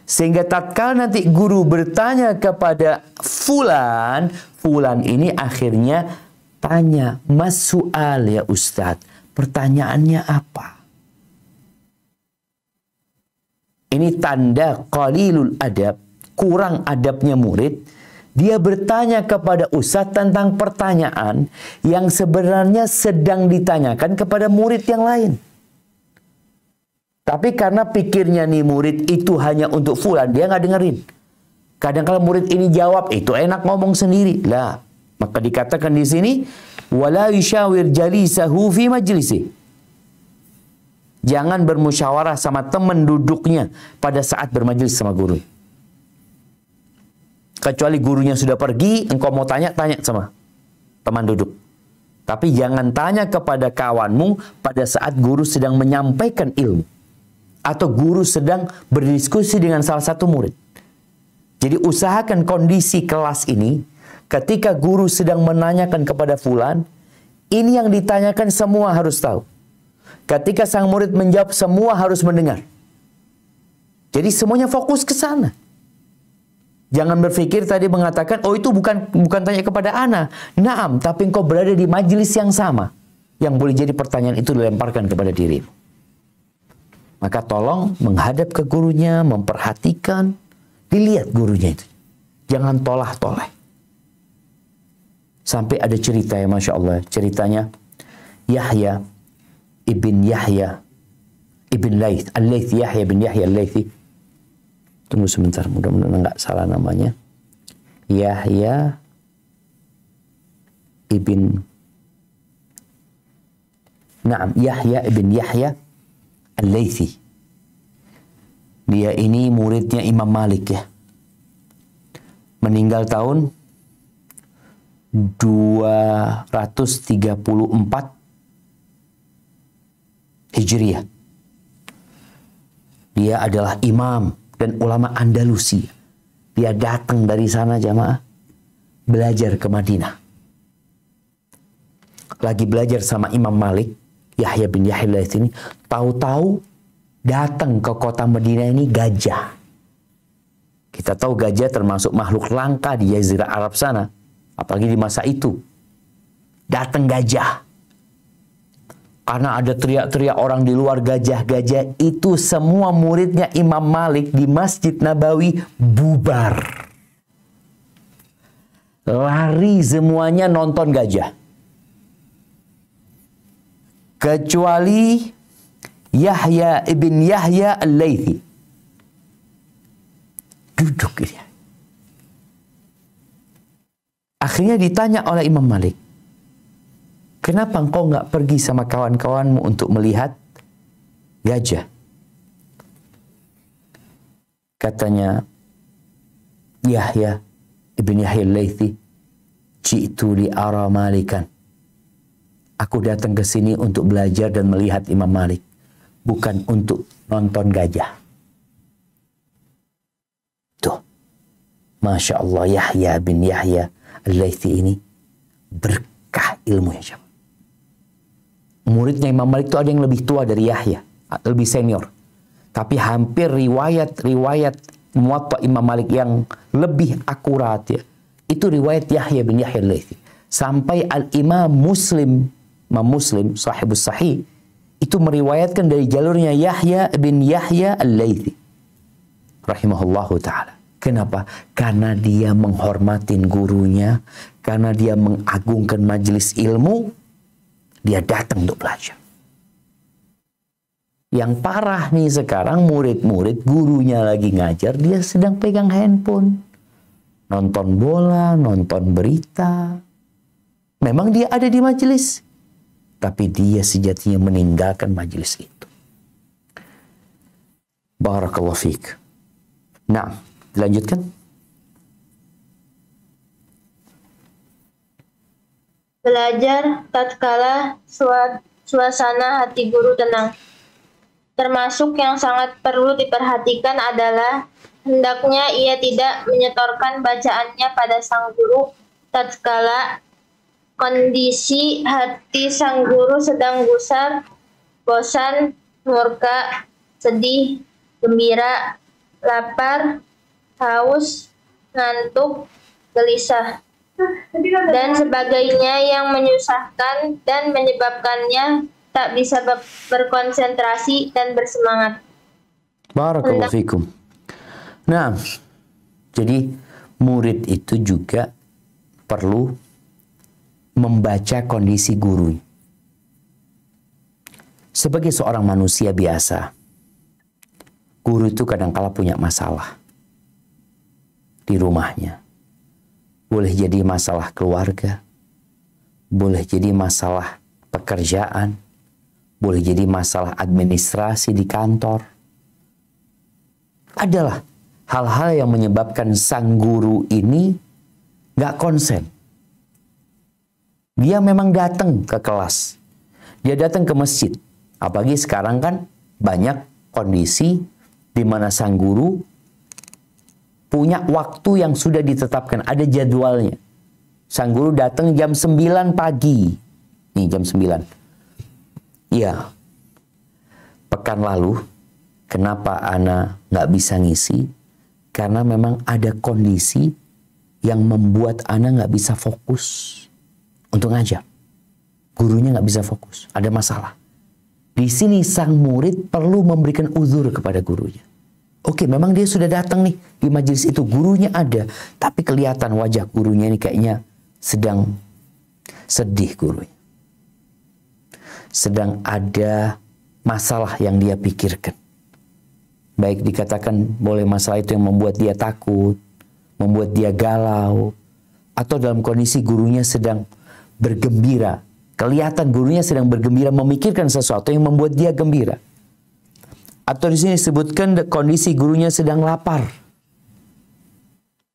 Sehingga tatkala nanti guru bertanya kepada fulan, fulan ini akhirnya tanya, mas su'al ya Ustadz, pertanyaannya apa? Ini tanda qalilul adab, kurang adabnya murid. Dia bertanya kepada Ustadz tentang pertanyaan yang sebenarnya sedang ditanyakan kepada murid yang lain. Tapi karena pikirnya nih murid itu hanya untuk fulan, dia nggak dengerin. Kadang-kala murid ini jawab, itu enak ngomong sendiri. Lah, maka dikatakan di sini, wala yushawir jalisahu fi majlisi. Jangan bermusyawarah sama teman duduknya pada saat bermajelis sama guru. Kecuali gurunya sudah pergi, engkau mau tanya sama teman duduk. Tapi jangan tanya kepada kawanmu pada saat guru sedang menyampaikan ilmu. Atau guru sedang berdiskusi dengan salah satu murid. Jadi usahakan kondisi kelas ini, ketika guru sedang menanyakan kepada fulan, ini yang ditanyakan semua harus tahu. Ketika sang murid menjawab, semua harus mendengar. Jadi semuanya fokus ke sana. Jangan berpikir tadi mengatakan, oh itu bukan tanya kepada ana. Naam, tapi engkau berada di majelis yang sama. Yang boleh jadi pertanyaan itu dilemparkan kepada dirimu. Maka tolong menghadap ke gurunya, memperhatikan, dilihat gurunya itu. Jangan tolah-toleh. Sampai ada cerita ya, Masya Allah. Ceritanya, Yahya ibn Yahya ibn Layth. Al-Layth, Yahya ibn Yahya Al-Laythi. Tunggu sebentar, mudah-mudahan nggak salah namanya. Yahya ibn... Naam, Yahya ibn Yahya Al-Laythi. Dia ini muridnya Imam Malik ya. Meninggal tahun 234 Hijriah. Dia adalah imam dan ulama Andalusia. Dia datang dari sana jamaah, belajar ke Madinah. Lagi belajar sama Imam Malik, Yahya bin Yahya Al-Laythi ini, tahu-tahu datang ke kota Madinah ini gajah. Kita tahu gajah termasuk makhluk langka di Jazirah Arab sana, apalagi di masa itu. Datang gajah. Karena ada teriak-teriak orang di luar, gajah-gajah itu, semua muridnya Imam Malik di Masjid Nabawi bubar. Lari semuanya nonton gajah. Kecuali Yahya ibn Yahya Al-Laythi. Duduk dia. Akhirnya ditanya oleh Imam Malik, kenapa engkau nggak pergi sama kawan-kawanmu untuk melihat gajah? Katanya Yahya ibn Yahya Al-Laythi, ji'tu li ara Malikan. Aku datang ke sini untuk belajar dan melihat Imam Malik, bukan untuk nonton gajah. Tuh, Masya Allah, Yahya bin Yahya Al-Laythi ini berkah ilmunya. Muridnya Imam Malik itu ada yang lebih tua dari Yahya, lebih senior. Tapi hampir riwayat Muwatta Imam Malik yang lebih akurat ya, itu riwayat Yahya bin Yahya Al-Laythi. Sampai Al-Imam Muslim, sahibus sahih, itu meriwayatkan dari jalurnya Yahya bin Yahya Al-Laythi rahimahullahu ta'ala. Kenapa? Karena dia menghormatin gurunya, karena dia mengagungkan majelis ilmu, dia datang untuk belajar. Yang parah nih sekarang murid-murid gurunya lagi ngajar, dia sedang pegang handphone. Nonton bola, nonton berita. Memang dia ada di majelis, tapi dia sejatinya meninggalkan majelis itu. Barakallahu fiik. Nah, dilanjutkan. Belajar tatkala suasana hati guru tenang. Termasuk yang sangat perlu diperhatikan adalah hendaknya ia tidak menyetorkan bacaannya pada sang guru tatkala kondisi hati sang guru sedang gusar, bosan, murka, sedih, gembira, lapar, haus, ngantuk, gelisah, dan sebagainya yang menyusahkan dan menyebabkannya tak bisa berkonsentrasi dan bersemangat. Barakallahu fikum. Nah, jadi murid itu juga perlu membaca kondisi guru. Sebagai seorang manusia biasa, guru itu kadang-kala punya masalah di rumahnya. Boleh jadi masalah keluarga, boleh jadi masalah pekerjaan, boleh jadi masalah administrasi di kantor. Adalah hal-hal yang menyebabkan sang guru ini nggak konsen. Dia memang datang ke kelas, dia datang ke masjid. Apalagi sekarang kan banyak kondisi di mana sang guru punya waktu yang sudah ditetapkan, ada jadwalnya. Sang guru datang jam 9 pagi. Nih jam 9. Iya, pekan lalu kenapa Ana nggak bisa ngisi? Karena memang ada kondisi yang membuat Ana nggak bisa fokus untuk ngajar. Gurunya nggak bisa fokus, ada masalah. Di sini sang murid perlu memberikan uzur kepada gurunya. Oke, memang dia sudah datang nih di majelis itu, gurunya ada, tapi kelihatan wajah gurunya ini kayaknya sedang sedih gurunya. Sedang ada masalah yang dia pikirkan. Baik dikatakan boleh masalah itu yang membuat dia takut, membuat dia galau, atau dalam kondisi gurunya sedang bergembira. Kelihatan gurunya sedang bergembira, memikirkan sesuatu yang membuat dia gembira. Atau di sini disebutkan kondisi gurunya sedang lapar.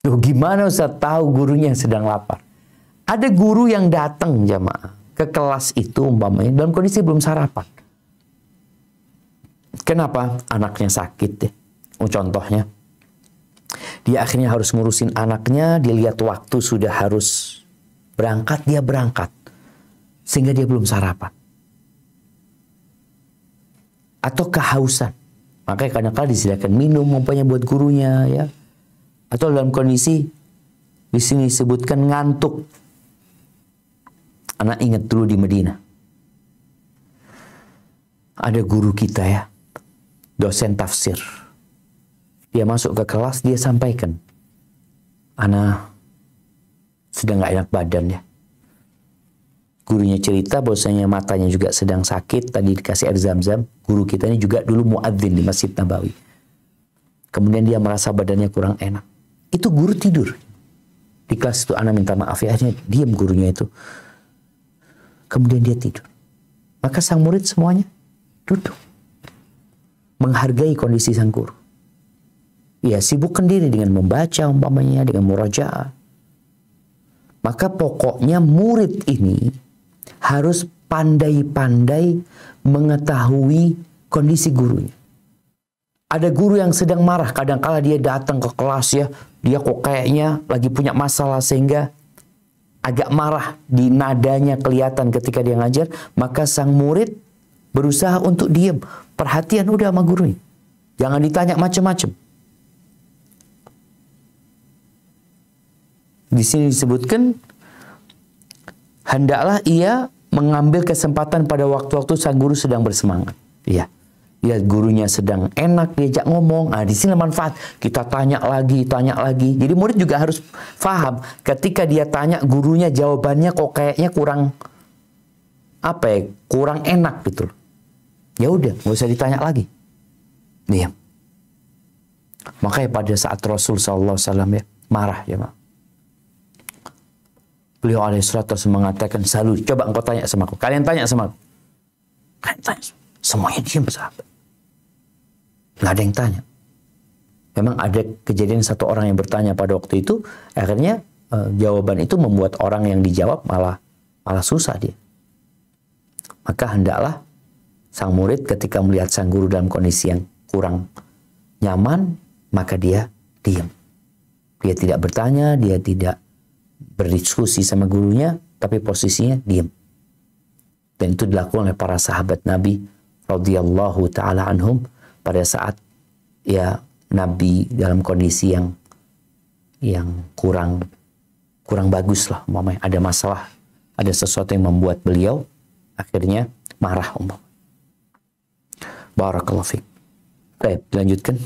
Loh, gimana Ustaz tahu gurunya sedang lapar? Ada guru yang datang jamaah ke kelas itu umpamanya dalam kondisi belum sarapan. Kenapa? Anaknya sakit deh. Contohnya, dia akhirnya harus ngurusin anaknya, dia lihat waktu sudah harus berangkat, dia berangkat. Sehingga dia belum sarapan. Atau kehausan. Makanya kadang-kadang disediakan minum umpamanya buat gurunya ya. Atau dalam kondisi di sini disebutkan ngantuk. Anak ingat dulu di Medina. Ada guru kita ya, dosen tafsir. Dia masuk ke kelas, dia sampaikan, Anak sedang gak enak badan ya. Gurunya cerita bahwasanya matanya juga sedang sakit, tadi dikasih air zam-zam. Guru kita ini juga dulu muadzin di Masjid Nabawi. Kemudian dia merasa badannya kurang enak. Itu guru tidur. Di kelas itu anak minta maaf ya, akhirnya diam gurunya itu. Kemudian dia tidur. Maka sang murid semuanya duduk. Menghargai kondisi sang guru. Ya, sibukkan diri dengan membaca umpamanya, dengan murajaah. Maka pokoknya murid ini harus pandai-pandai mengetahui kondisi gurunya. Ada guru yang sedang marah, kadang-kala dia datang ke kelas ya, dia kok kayaknya lagi punya masalah sehingga agak marah, di nadanya kelihatan ketika dia ngajar, maka sang murid berusaha untuk diam, perhatian udah sama gurunya. Jangan ditanya macam-macam. Di sini disebutkan hendaklah ia mengambil kesempatan pada waktu-waktu sang guru sedang bersemangat. Iya. Lihat gurunya sedang enak diajak ngomong. Nah, di sini manfaat. Kita tanya lagi, tanya lagi. Jadi murid juga harus paham ketika dia tanya gurunya jawabannya kok kayaknya kurang kurang enak gitu. Ya udah, nggak usah ditanya lagi. Diam. Makanya pada saat Rasul SAW ya marah ya Mak. Beliau alaihissalatu mengatakan, "Salu, coba engkau tanya sama aku. Kalian tanya sama aku." Kalian tanya. Semuanya diam sahabat. Nggak ada yang tanya. Memang ada kejadian satu orang yang bertanya pada waktu itu, akhirnya jawaban itu membuat orang yang dijawab malah susah dia. Maka hendaklah sang murid ketika melihat sang guru dalam kondisi yang kurang nyaman, maka dia diam. Dia tidak bertanya, dia tidak berdiskusi sama gurunya, tapi posisinya diam. Dan itu dilakukan oleh para sahabat Nabi radhiyallahu taala anhum pada saat ya Nabi dalam kondisi yang kurang bagus lah, umpamanya ada masalah, ada sesuatu yang membuat beliau akhirnya marah umpamanya. Barakallahu fiik. Baik, dilanjutkan.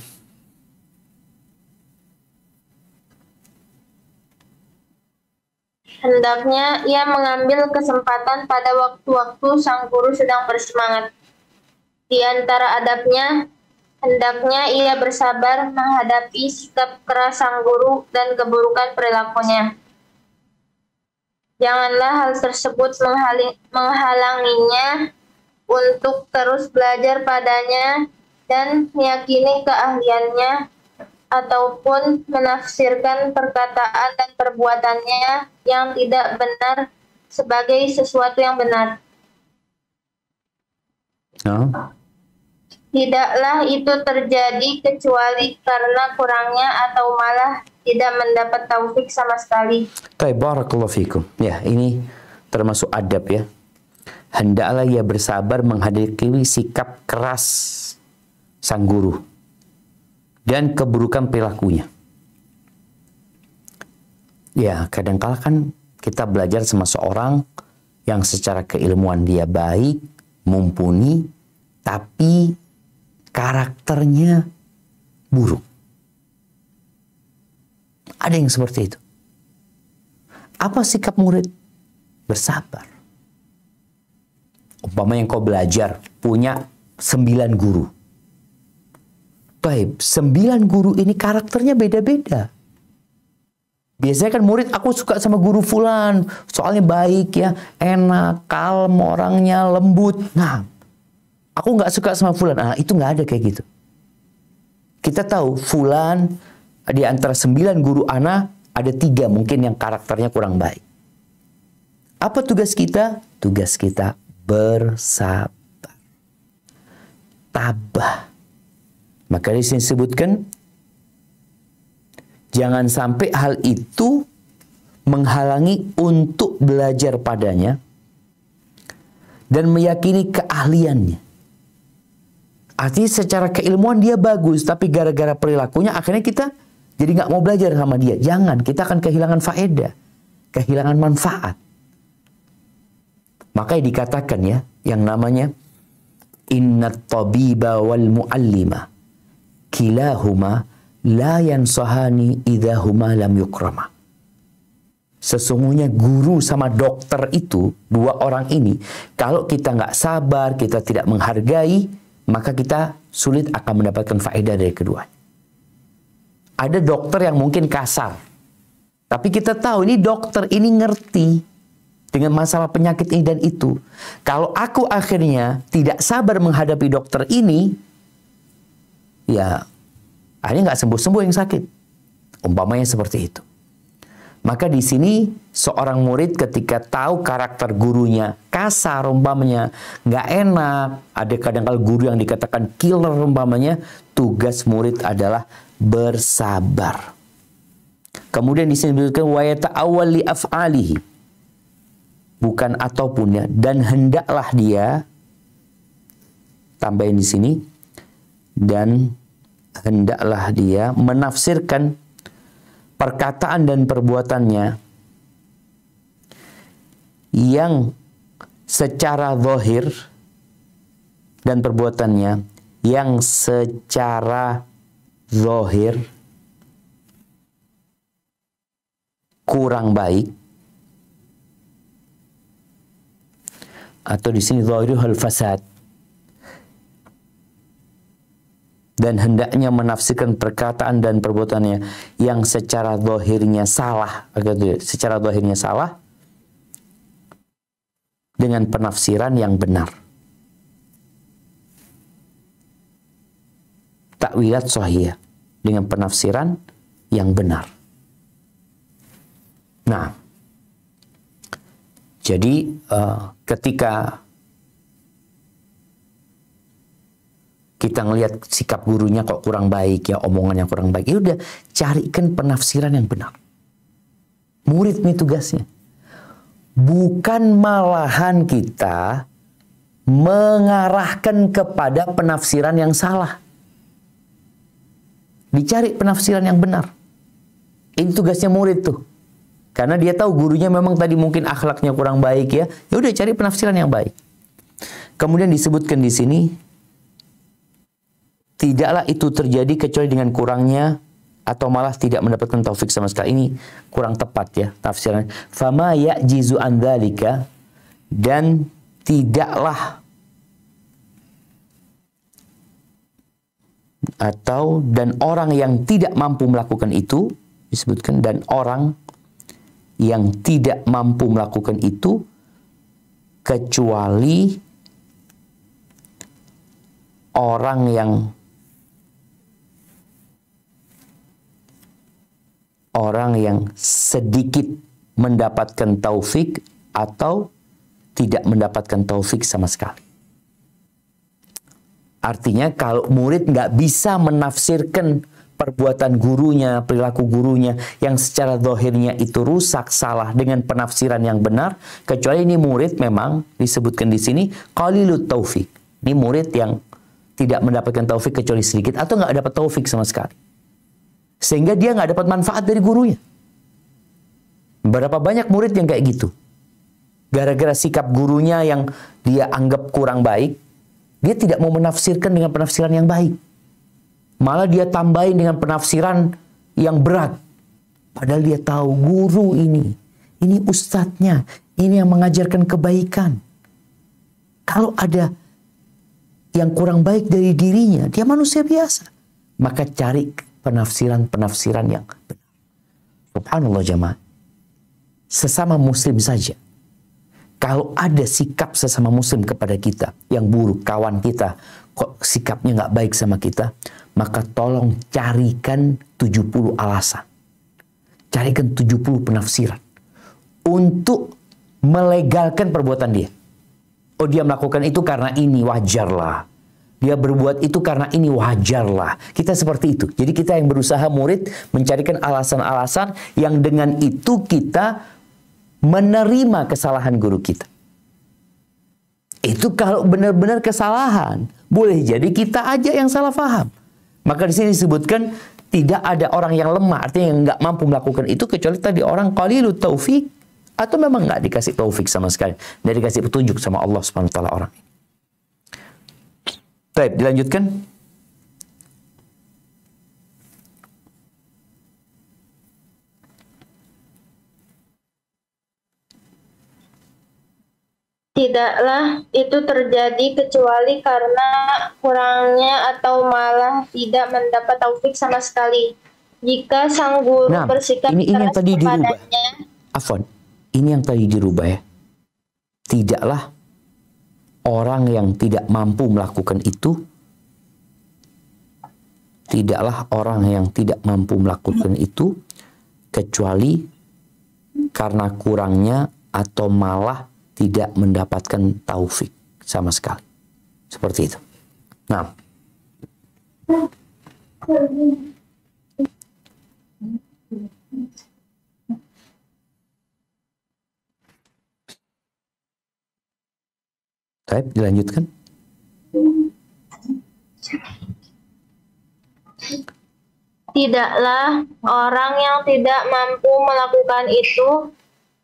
Hendaknya ia mengambil kesempatan pada waktu-waktu sang guru sedang bersemangat. Di antara adabnya, hendaknya ia bersabar menghadapi sikap keras sang guru dan keburukan perilakunya. Janganlah hal tersebut menghalanginya untuk terus belajar padanya dan meyakini keahliannya, ataupun menafsirkan perkataan dan perbuatannya yang tidak benar sebagai sesuatu yang benar. Tidaklah itu terjadi kecuali karena kurangnya atau malah tidak mendapat taufik sama sekali. Baik, barakallahu fikum. Ya, ini termasuk adab ya. Hendaklah ia bersabar menghadapi sikap keras sang guru dan keburukan perilakunya. Ya, kadang-kala kan kita belajar sama seorang yang secara keilmuan dia baik, mumpuni, tapi karakternya buruk. Ada yang seperti itu. Apa sikap murid? Bersabar. Umpama yang kau belajar punya 9 guru. Baik, 9 guru ini karakternya beda-beda. Biasanya kan murid, aku suka sama guru fulan, soalnya baik ya, enak, kalem orangnya, lembut. Nah, aku nggak suka sama fulan. Nah, itu nggak ada kayak gitu. Kita tahu fulan di antara 9 guru ana ada 3 mungkin yang karakternya kurang baik. Apa tugas kita? Tugas kita bersabar, tabah. Maka di sini disebutkan, jangan sampai hal itu menghalangi untuk belajar padanya dan meyakini keahliannya. Artinya secara keilmuan dia bagus, tapi gara-gara perilakunya akhirnya kita jadi nggak mau belajar sama dia. Jangan, kita akan kehilangan faedah, kehilangan manfaat. Makanya dikatakan ya, yang namanya innat tabiba wal muallima kilahuma la yansahani idza huma lam yukrama. Sesungguhnya guru sama dokter itu, 2 orang ini, kalau kita nggak sabar, kita tidak menghargai, maka kita sulit akan mendapatkan faedah dari keduanya. Ada dokter yang mungkin kasar, tapi kita tahu ini dokter ini ngerti dengan masalah penyakit ini dan itu. Kalau aku akhirnya tidak sabar menghadapi dokter ini, ya akhirnya nggak sembuh-sembuh yang sakit. Umpamanya seperti itu. Maka di sini seorang murid ketika tahu karakter gurunya kasar, umpamanya nggak enak, ada kadang-kala guru yang dikatakan killer umpamanya, tugas murid adalah bersabar. Kemudian di sini disebutkan wa yata'awwal li af'alihi, bukan ataupun ya, dan hendaklah dia, tambahin di sini, dan hendaklah dia menafsirkan perkataan dan perbuatannya yang secara zahir dan perbuatannya yang secara zahir kurang baik, atau di sini zahirul fasad, dan hendaknya menafsirkan perkataan dan perbuatannya yang secara zahirnya salah, secara zahirnya salah dengan penafsiran yang benar. Takwilat sahih dengan penafsiran yang benar. Nah, jadi ketika kita ngelihat sikap gurunya kok kurang baik ya, omongannya kurang baik, ya udah carikan penafsiran yang benar. Murid nih tugasnya. Bukan malahan kita mengarahkan kepada penafsiran yang salah. Dicari penafsiran yang benar. Ini tugasnya murid tuh. Karena dia tahu gurunya memang tadi mungkin akhlaknya kurang baik ya. Ya udah cari penafsiran yang baik. Kemudian disebutkan di sini, tidaklah itu terjadi kecuali dengan kurangnya atau malah tidak mendapatkan taufik sama sekali. Ini kurang tepat ya tafsirannya. Fama ya'jizu an dzalika, dan tidaklah atau dan orang yang tidak mampu melakukan itu, disebutkan, dan orang yang tidak mampu melakukan itu kecuali orang yang sedikit mendapatkan taufik atau tidak mendapatkan taufik sama sekali. Artinya kalau murid nggak bisa menafsirkan perbuatan gurunya, perilaku gurunya yang secara zahirnya itu rusak, salah dengan penafsiran yang benar, kecuali ini murid memang disebutkan di sini qalilut taufik. Ini murid yang tidak mendapatkan taufik kecuali sedikit atau nggak dapat taufik sama sekali. Sehingga dia nggak dapat manfaat dari gurunya. Berapa banyak murid yang kayak gitu? Gara-gara sikap gurunya yang dia anggap kurang baik, dia tidak mau menafsirkan dengan penafsiran yang baik. Malah dia tambahin dengan penafsiran yang berat. Padahal dia tahu guru ini ustadznya, ini yang mengajarkan kebaikan. Kalau ada yang kurang baik dari dirinya, dia manusia biasa. Maka cari penafsiran-penafsiran yang benar. Subhanallah jamaah. Sesama muslim saja. Kalau ada sikap sesama muslim kepada kita yang buruk, kawan kita kok sikapnya nggak baik sama kita, maka tolong carikan 70 alasan. Carikan 70 penafsiran untuk melegalkan perbuatan dia. Oh, dia melakukan itu karena ini, wajarlah. Dia berbuat itu karena ini, wajarlah. Kita seperti itu. Jadi kita yang berusaha murid mencarikan alasan-alasan yang dengan itu kita menerima kesalahan guru kita. Itu kalau benar-benar kesalahan, boleh jadi kita aja yang salah paham. Maka di sini disebutkan tidak ada orang yang lemah, artinya yang nggak mampu melakukan itu kecuali tadi orang qalilut taufik, atau memang nggak dikasih taufik sama sekali, nggak dikasih petunjuk sama Allah Subhanahu wa taala orang ini. Baik, dilanjutkan. Tidaklah itu terjadi kecuali karena kurangnya atau malah tidak mendapat taufik sama sekali. Jika sang guru bersikap ini yang keras tadi dirubah. kepadanya. Afwan, ini yang tadi dirubah ya. Tidaklah orang yang tidak mampu melakukan itu, tidaklah orang yang tidak mampu melakukan itu kecuali karena kurangnya atau malah tidak mendapatkan taufik sama sekali. Seperti itu. Nah. Baik, dilanjutkan. Tidaklah orang yang tidak mampu melakukan itu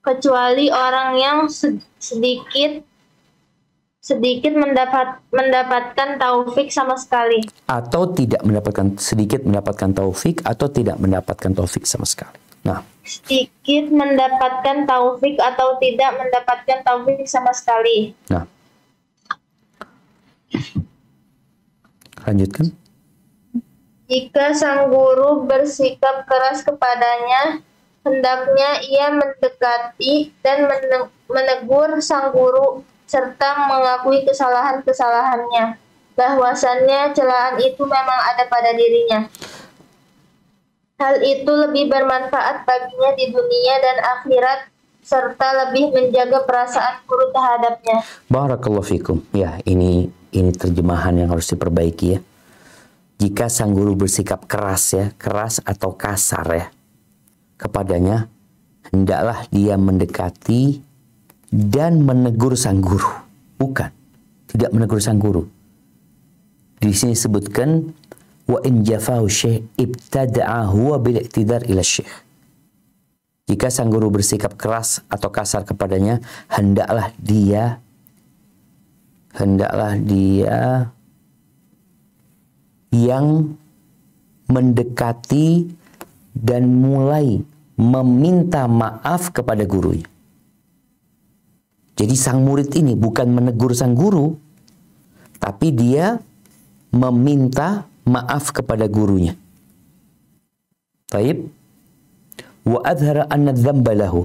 kecuali orang yang sedikit mendapatkan taufik sama sekali. Atau tidak mendapatkan, sedikit mendapatkan taufik atau tidak mendapatkan taufik sama sekali. Nah, sedikit mendapatkan taufik atau tidak mendapatkan taufik sama sekali. Nah, lanjutkan. Jika sang guru bersikap keras kepadanya, hendaknya ia mendekati dan menegur sang guru serta mengakui kesalahan-kesalahannya, bahwasannya celaan itu memang ada pada dirinya. Hal itu lebih bermanfaat baginya di dunia dan akhirat, serta lebih menjaga perasaan guru terhadapnya. Barakallahu fikum. Ya, ini terjemahan yang harus diperbaiki ya. Jika sang guru bersikap keras ya, keras atau kasar ya kepadanya, hendaklah dia mendekati dan menegur sang guru. Bukan, tidak menegur sang guru. Di sini disebutkan wa in jafahu syekh ibtada'a huwa bil i'tidar ila syekh. Jika sang guru bersikap keras atau kasar kepadanya, hendaklah dia yang mendekati dan mulai meminta maaf kepada gurunya. Jadi sang murid ini bukan menegur sang guru, tapi dia meminta maaf kepada gurunya. Taib. Wa adhara anna dzamba lahu,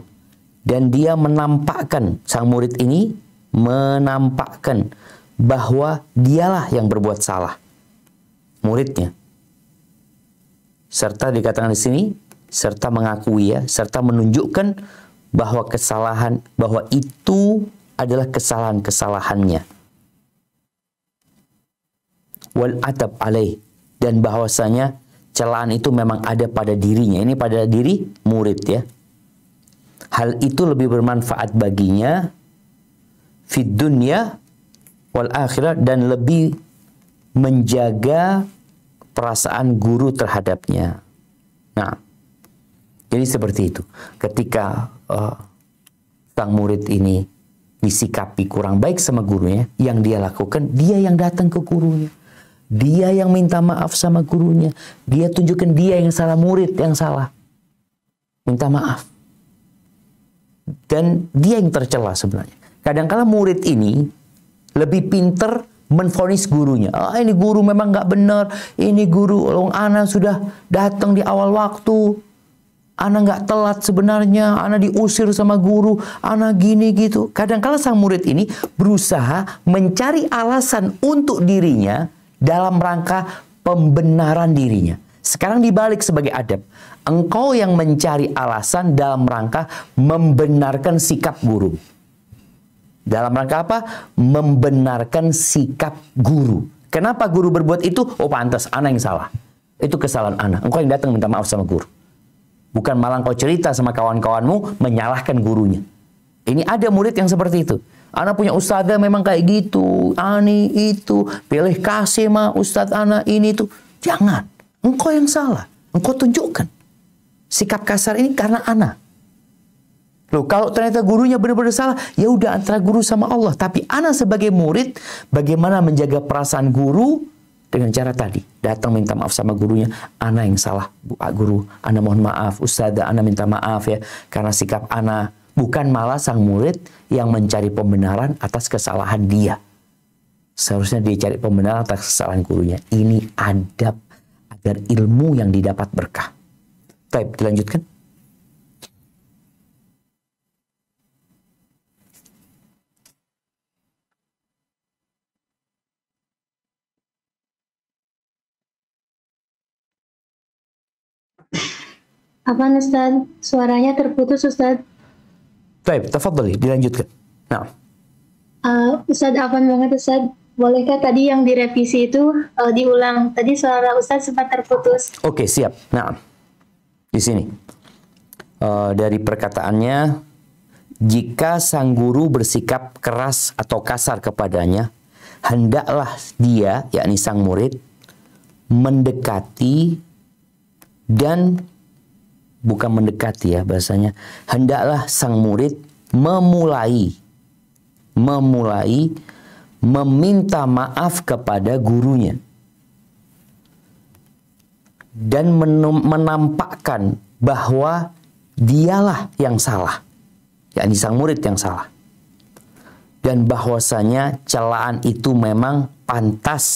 dan dia menampakkan, sang murid ini menampakkan bahwa dialah yang berbuat salah, muridnya. Serta dikatakan di sini, serta mengakui ya, serta menunjukkan bahwa bahwa itu adalah kesalahan-kesalahannya. Wal atab alaih, dan bahwasanya celaan itu memang ada pada dirinya. Ini pada diri murid ya. Hal itu lebih bermanfaat baginya fid dunya wal akhirah, dan lebih menjaga perasaan guru terhadapnya. Nah, jadi seperti itu. Ketika sang murid ini disikapi kurang baik sama gurunya, yang dia lakukan, dia yang datang ke gurunya. Dia yang minta maaf sama gurunya. Dia tunjukkan dia yang salah, murid yang salah. Minta maaf. Dan dia yang tercela sebenarnya. Kadang-kala murid ini lebih pinter menvonis gurunya. Ah, ini guru memang nggak benar. Ini guru, ana sudah datang di awal waktu. Ana nggak telat sebenarnya. Ana diusir sama guru. Ana gini gitu. Kadang-kala sang murid ini berusaha mencari alasan untuk dirinya dalam rangka pembenaran dirinya. Sekarang dibalik sebagai adab. Engkau yang mencari alasan dalam rangka membenarkan sikap guru. Dalam rangka apa? Membenarkan sikap guru. Kenapa guru berbuat itu? Oh pantas, ana yang salah. Itu kesalahan ana. Engkau yang datang minta maaf sama guru. Bukan malah engkau cerita sama kawan-kawanmu menyalahkan gurunya. Ini ada murid yang seperti itu. Ana punya ustadzah memang kayak gitu. Ani itu. Pilih kasih mah ustadz ana ini tuh. Jangan. Engkau yang salah. Engkau tunjukkan. Sikap kasar ini karena ana. Loh, kalau ternyata gurunya benar-benar salah, ya udah antara guru sama Allah. Tapi ana sebagai murid, bagaimana menjaga perasaan guru dengan cara tadi. Datang minta maaf sama gurunya. Ana yang salah, Bu Guru. Ana mohon maaf. Ustadzah, ana minta maaf ya. Karena sikap ana. Bukan malah sang murid yang mencari pembenaran atas kesalahan dia. Seharusnya dia cari pembenaran atas kesalahan gurunya. Ini adab agar ilmu yang didapat berkah. Baik, dilanjutkan. Apaan Ustaz? Suaranya terputus Ustaz. Baik, tafadhali, dilanjutkan. Nah. Ustaz, apaan banget Ustaz? Bolehkah tadi yang direvisi itu diulang? Tadi suara Ustaz sempat terputus. Oke, siap. Nah, di sini. Dari perkataannya, jika sang guru bersikap keras atau kasar kepadanya, hendaklah dia, yakni sang murid, mendekati dan bukan mendekati ya bahasanya, hendaklah sang murid memulai meminta maaf kepada gurunya dan menampakkan bahwa dialah yang salah, yakni sang murid yang salah, dan bahwasanya celaan itu memang pantas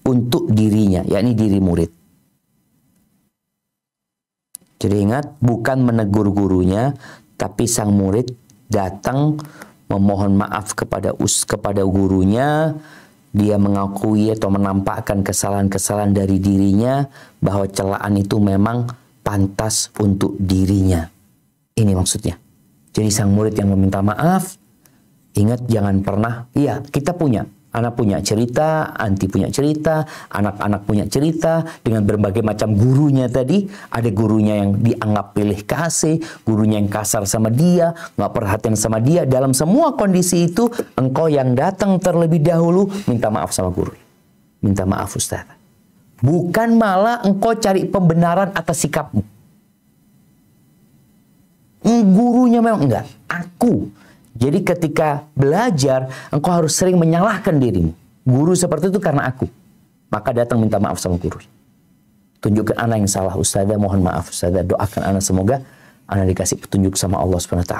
untuk dirinya, yakni diri murid. Jadi ingat, bukan menegur gurunya, tapi sang murid datang memohon maaf kepada gurunya. Dia mengakui atau menampakkan kesalahan-kesalahan dari dirinya, bahwa celaan itu memang pantas untuk dirinya. Ini maksudnya. Jadi sang murid yang meminta maaf, ingat jangan pernah, iya kita punya, anak punya cerita, anti punya cerita, anak-anak punya cerita, dengan berbagai macam gurunya tadi. Ada gurunya yang dianggap pilih kasih, gurunya yang kasar sama dia, nggak perhatian sama dia. Dalam semua kondisi itu, engkau yang datang terlebih dahulu minta maaf sama guru. Minta maaf Ustaz. Bukan malah engkau cari pembenaran atas sikapmu. Gurunya memang enggak, aku. Jadi ketika belajar, engkau harus sering menyalahkan dirimu. Guru seperti itu karena aku. Maka datang minta maaf sama guru. Tunjukkan anak yang salah Ustazah, mohon maaf Ustazah, doakan anak semoga anak dikasih petunjuk sama Allah SWT.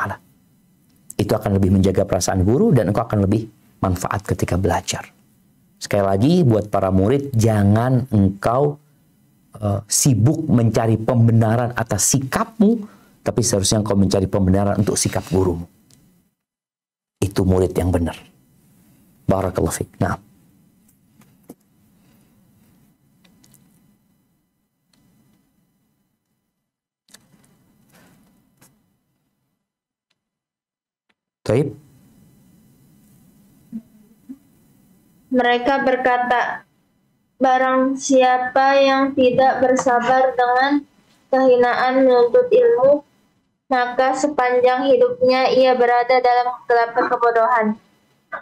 Itu akan lebih menjaga perasaan guru dan engkau akan lebih manfaat ketika belajar. Sekali lagi buat para murid, jangan engkau sibuk mencari pembenaran atas sikapmu, tapi seharusnya engkau mencari pembenaran untuk sikap gurumu. Itu murid yang benar. Barakallahu fiik. Nah. Taib. Mereka berkata, barang siapa yang tidak bersabar dengan kehinaan menuntut ilmu, maka sepanjang hidupnya ia berada dalam kegelapan kebodohan.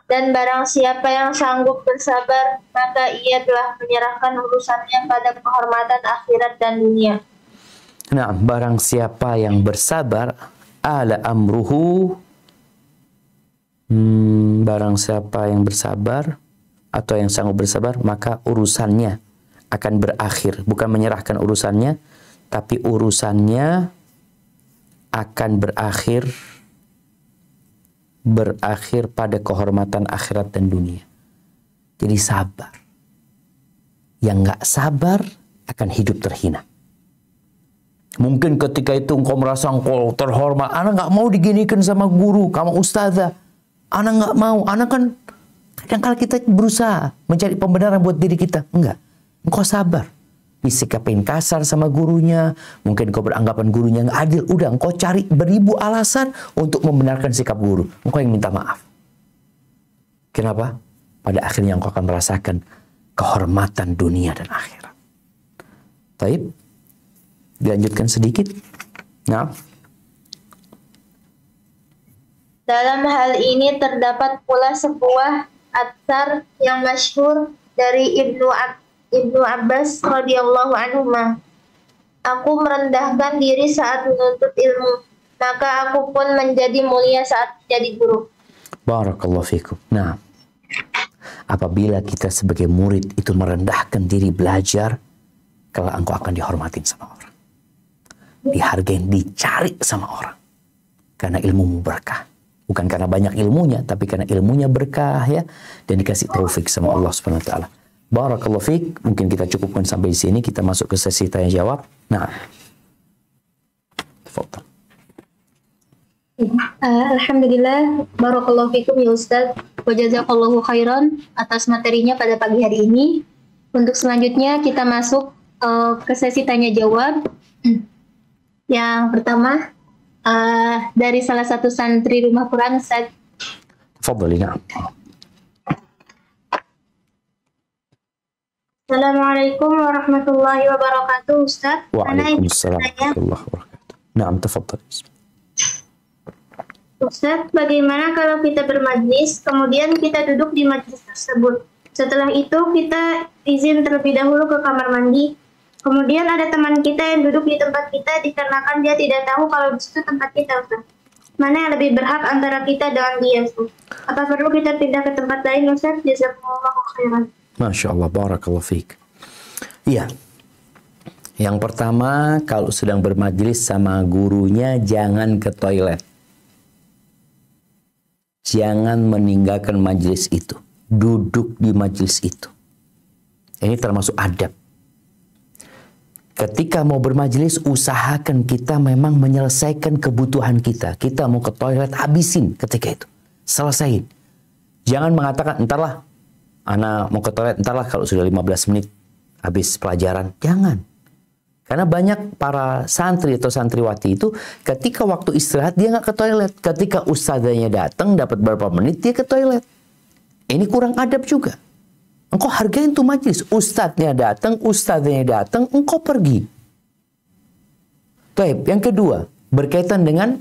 Dan barang siapa yang sanggup bersabar, maka ia telah menyerahkan urusannya pada kehormatan akhirat dan dunia. Nah, barang siapa yang bersabar, ala amruhu, barang siapa yang bersabar atau yang sanggup bersabar, maka urusannya akan berakhir. Bukan menyerahkan urusannya, tapi urusannya akan berakhir pada kehormatan akhirat dan dunia. Jadi sabar. Yang nggak sabar akan hidup terhina. Mungkin ketika itu engkau merasa engkau terhormat, anak nggak mau diginikan sama guru, kamu ustazah. Anak nggak mau, anak kan kadang-kadang kita berusaha mencari pembenaran buat diri kita. Enggak, engkau sabar. Disikapin kasar sama gurunya, mungkin kau beranggapan gurunya nggak adil, udah engkau cari beribu alasan untuk membenarkan sikap guru. Engkau yang minta maaf. Kenapa? Pada akhirnya engkau akan merasakan kehormatan dunia dan akhirat. Taib, dilanjutkan sedikit. Nah, dalam hal ini terdapat pula sebuah atsar yang masyhur dari Ibnu Abbas radhiyallahu anhuma. Aku merendahkan diri saat menuntut ilmu, maka aku pun menjadi mulia saat menjadi guru. Barakallahu fikum. Nah, apabila kita sebagai murid itu merendahkan diri belajar, kalau engkau akan dihormatin sama orang, dihargain, dicari sama orang, karena ilmumu berkah. Bukan karena banyak ilmunya, tapi karena ilmunya berkah ya, dan dikasih taufik sama Allah Subhanahu wa taala. Barakallahu fiik. Mungkin kita cukupkan sampai di sini. Kita masuk ke sesi tanya jawab. Nah, tafadhal. Alhamdulillah, barakallahu fikum ya Ustaz. Wa jazakallahu khairan atas materinya pada pagi hari ini. Untuk selanjutnya kita masuk ke sesi tanya jawab. Yang pertama dari salah satu santri Rumah Quran, Ustaz. Tafadhali, na'am. Assalamualaikum warahmatullahi wabarakatuh, Ustaz. Waalaikumsalam warahmatullahi wabarakatuh. Naam, tafadhal. Ustaz, bagaimana kalau kita bermajlis, kemudian kita duduk di majlis tersebut. Setelah itu kita izin terlebih dahulu ke kamar mandi. Kemudian ada teman kita yang duduk di tempat kita dikarenakan dia tidak tahu kalau di situ tempat kita, Ustaz. Mana yang lebih berhak antara kita dengan dia, Ustaz? Apa perlu kita pindah ke tempat lain, Ustaz? Jazakumullahu khairan. Masya Allah, barakallahu fiik. Iya. Yang pertama, kalau sedang bermajlis sama gurunya, jangan ke toilet. Jangan meninggalkan majlis itu. Duduk di majlis itu. Ini termasuk adab. Ketika mau bermajelis, usahakan kita memang menyelesaikan kebutuhan kita. Kita mau ke toilet, habisin ketika itu. Selesain. Jangan mengatakan, entarlah, ana mau ke toilet, entarlah kalau sudah 15 menit habis pelajaran. Jangan. Karena banyak para santri atau santriwati itu ketika waktu istirahat dia nggak ke toilet. Ketika ustadzanya datang dapat beberapa menit dia ke toilet. Ini kurang adab juga. Engkau hargain tuh majelis. Ustadznya datang, engkau pergi. Taib. Yang kedua, berkaitan dengan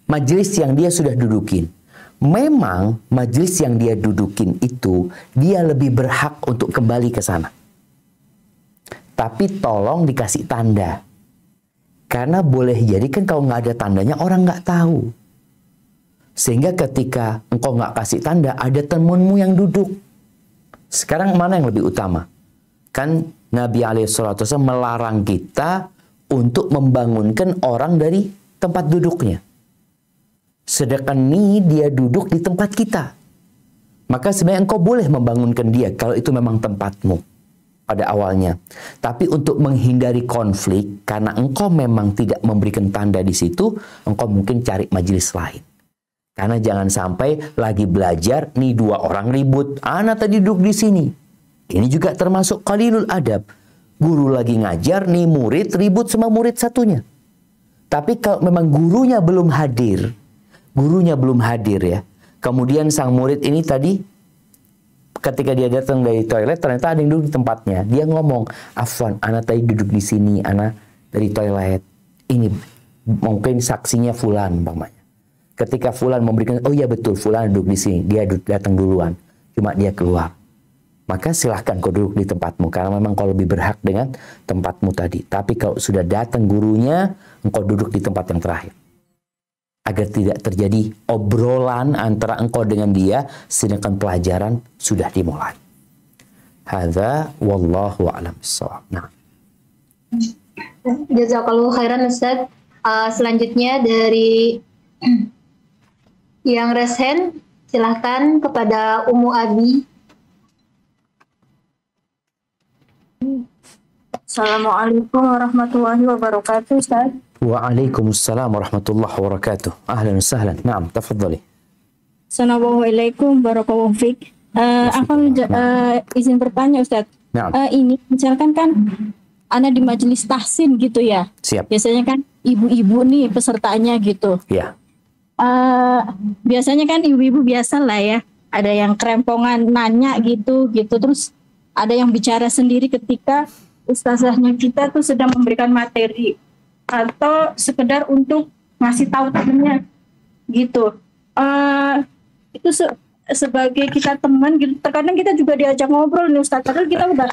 majelis yang dia sudah dudukin. Memang majelis yang dia dudukin itu dia lebih berhak untuk kembali ke sana. Tapi tolong dikasih tanda. Karena boleh jadi kan kalau nggak ada tandanya orang nggak tahu. Sehingga ketika engkau nggak kasih tanda, ada temanmu yang duduk. Sekarang mana yang lebih utama? Kan Nabi SAW melarang kita untuk membangunkan orang dari tempat duduknya. Sedangkan ini dia duduk di tempat kita. Maka sebenarnya engkau boleh membangunkan dia kalau itu memang tempatmu. Pada awalnya. Tapi untuk menghindari konflik, karena engkau memang tidak memberikan tanda di situ, engkau mungkin cari majelis lain. Karena jangan sampai lagi belajar, nih 2 orang ribut, ana tadi duduk di sini. Ini juga termasuk qalilul adab. Guru lagi ngajar, nih murid ribut sama murid satunya. Tapi kalau memang gurunya belum hadir ya, kemudian sang murid ini tadi ketika dia datang dari toilet, ternyata ada yang duduk di tempatnya. Dia ngomong, afwan, ana tadi duduk di sini, ana dari toilet. Ini mungkin saksinya fulan, umpamanya. Ketika fulan memberikan, oh iya betul, fulan duduk di sini. Dia datang duluan, cuma dia keluar. Maka silahkan kau duduk di tempatmu, karena memang kau lebih berhak dengan tempatmu tadi. Tapi kalau sudah datang gurunya, engkau duduk di tempat yang terakhir. Agar tidak terjadi obrolan antara engkau dengan dia sedangkan pelajaran sudah dimulai. Hadza wallahu a'lam bissawab. Nah. Jazakallahu khairan Ustaz. Selanjutnya dari yang raise hand, silahkan kepada Ummu Abi. Assalamualaikum warahmatullahi wabarakatuh, Ustaz. Waalaikumsalam warahmatullahi wabarakatuh. Ahlan wa sahlan. Naam, tafadhali. Assalamualaikum warahmatullahi wabarakatuh. Izin bertanya, Ustaz. Naam. Ini misalkan kan ana di majelis tahsin gitu ya. Siap. Biasanya kan ibu-ibu nih pesertanya gitu. Ya. Biasanya kan ibu-ibu biasa lah ya. Ada yang kerempongan nanya gitu. Terus ada yang bicara sendiri ketika ustazahnya kita tuh sedang memberikan materi. Atau sekedar untuk ngasih tahu temennya gitu. Itu sebagai kita teman gitu. Terkadang kita juga diajak ngobrol nih Ustaz. Padahal kita udah.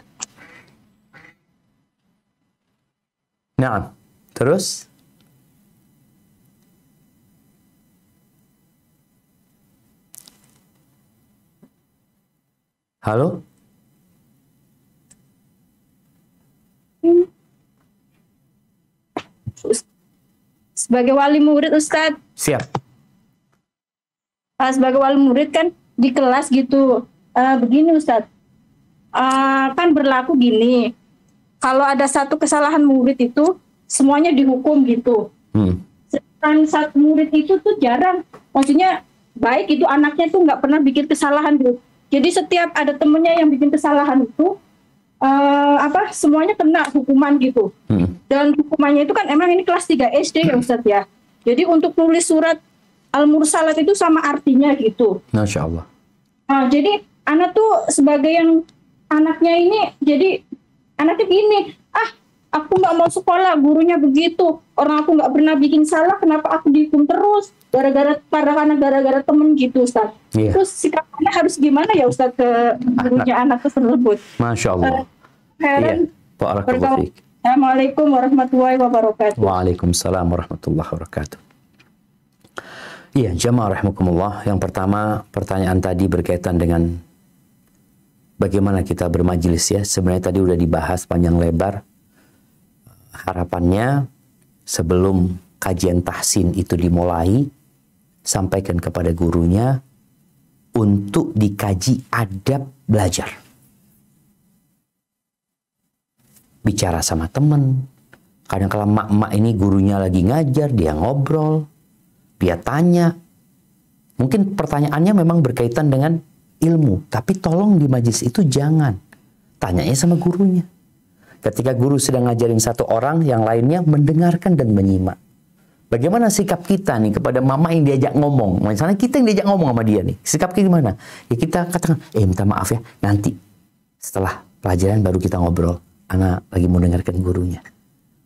Nah, terus? Halo? Sebagai wali murid Ustadz. Siap. Sebagai wali murid kan di kelas gitu. Begini Ustadz. Kan berlaku gini. Kalau ada satu kesalahan murid itu semuanya dihukum gitu. Sedangkan satu murid itu tuh jarang. Maksudnya baik itu anaknya tuh nggak pernah bikin kesalahan tuh. Jadi setiap ada temennya yang bikin kesalahan itu semuanya kena hukuman gitu. Dan hukumannya itu kan emang ini kelas 3 SD ya Ustadz ya. Jadi untuk nulis surat Al-Mursalat itu sama artinya gitu. Masya Allah. Jadi anak tuh sebagai yang anaknya ini, jadi anaknya gini, aku nggak mau sekolah, gurunya begitu. Orang aku nggak pernah bikin salah, kenapa aku dihukum terus? Gara-gara temen gitu Ustadz. Yeah. Terus sikapnya harus gimana ya Ustadz ke gurunya anak tersebut? Masya Allah. Heran. Barakallahu fiik. Assalamualaikum warahmatullahi wabarakatuh. Waalaikumsalam warahmatullahi wabarakatuh. Iya, jamaah rahimakumullah. Yang pertama, pertanyaan tadi berkaitan dengan bagaimana kita bermajelis ya. Sebenarnya tadi udah dibahas panjang lebar. Harapannya sebelum kajian tahsin itu dimulai, sampaikan kepada gurunya untuk dikaji adab belajar. bicara sama temen. Kadang-kala mak-mak ini gurunya lagi ngajar, dia ngobrol, dia tanya. Mungkin pertanyaannya memang berkaitan dengan ilmu, tapi tolong di majelis itu jangan. Tanyanya sama gurunya. Ketika guru sedang ngajarin satu orang, yang lainnya mendengarkan dan menyimak. Bagaimana sikap kita nih kepada mama yang diajak ngomong? Misalnya kita yang diajak ngomong sama dia nih, sikap kita gimana? Ya kita katakan, minta maaf ya, nanti setelah pelajaran baru kita ngobrol. Anak lagi mau dengarkan gurunya.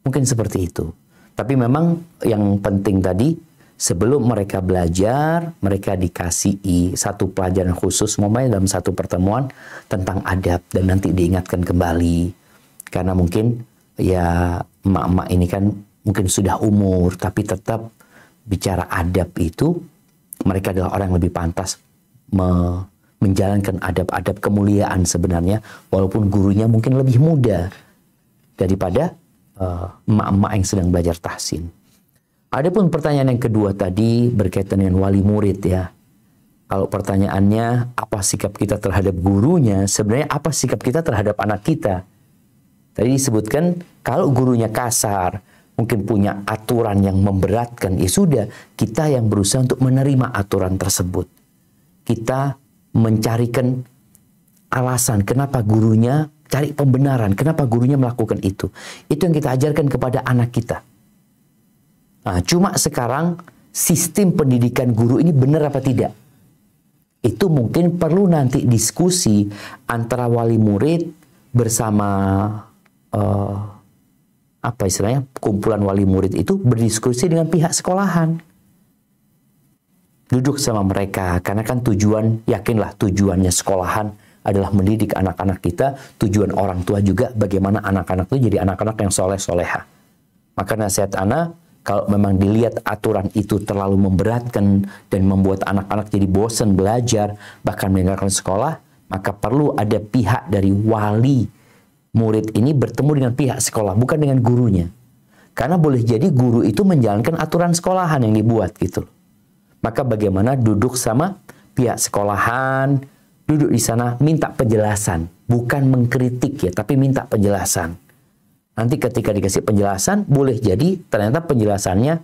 Mungkin seperti itu. Tapi memang yang penting tadi, sebelum mereka belajar, mereka dikasih satu pelajaran khusus, umpamanya dalam satu pertemuan tentang adab, dan nanti diingatkan kembali. Karena mungkin ya emak-emak ini kan mungkin sudah umur, tapi tetap bicara adab itu, mereka adalah orang yang lebih pantas menjalankan adab-adab kemuliaan sebenarnya, walaupun gurunya mungkin lebih muda daripada emak-emak yang sedang belajar tahsin. Adapun pertanyaan yang kedua tadi berkaitan dengan wali murid ya. Kalau pertanyaannya apa sikap kita terhadap gurunya, sebenarnya apa sikap kita terhadap anak kita? Tadi disebutkan kalau gurunya kasar, mungkin punya aturan yang memberatkan, ya sudah, kita yang berusaha untuk menerima aturan tersebut. Kita mencarikan alasan kenapa gurunya, cari pembenaran kenapa gurunya melakukan itu. Itu yang kita ajarkan kepada anak kita. Nah, cuma sekarang sistem pendidikan guru ini benar apa tidak? Itu mungkin perlu nanti diskusi antara wali murid bersama apa istilahnya, kumpulan wali murid itu berdiskusi dengan pihak sekolahan. Duduk sama mereka, karena kan yakinlah tujuannya sekolahan adalah mendidik anak-anak kita, tujuan orang tua juga bagaimana anak-anak itu jadi anak-anak yang soleh-soleha. Maka nasihat ana, kalau memang dilihat aturan itu terlalu memberatkan dan membuat anak-anak jadi bosan belajar, bahkan meninggalkan sekolah, maka perlu ada pihak dari wali murid ini bertemu dengan pihak sekolah, bukan dengan gurunya. Karena boleh jadi guru itu menjalankan aturan sekolahan yang dibuat gitu. Maka bagaimana duduk sama pihak sekolahan, duduk di sana minta penjelasan, bukan mengkritik ya, tapi minta penjelasan. Nanti ketika dikasih penjelasan, boleh jadi ternyata penjelasannya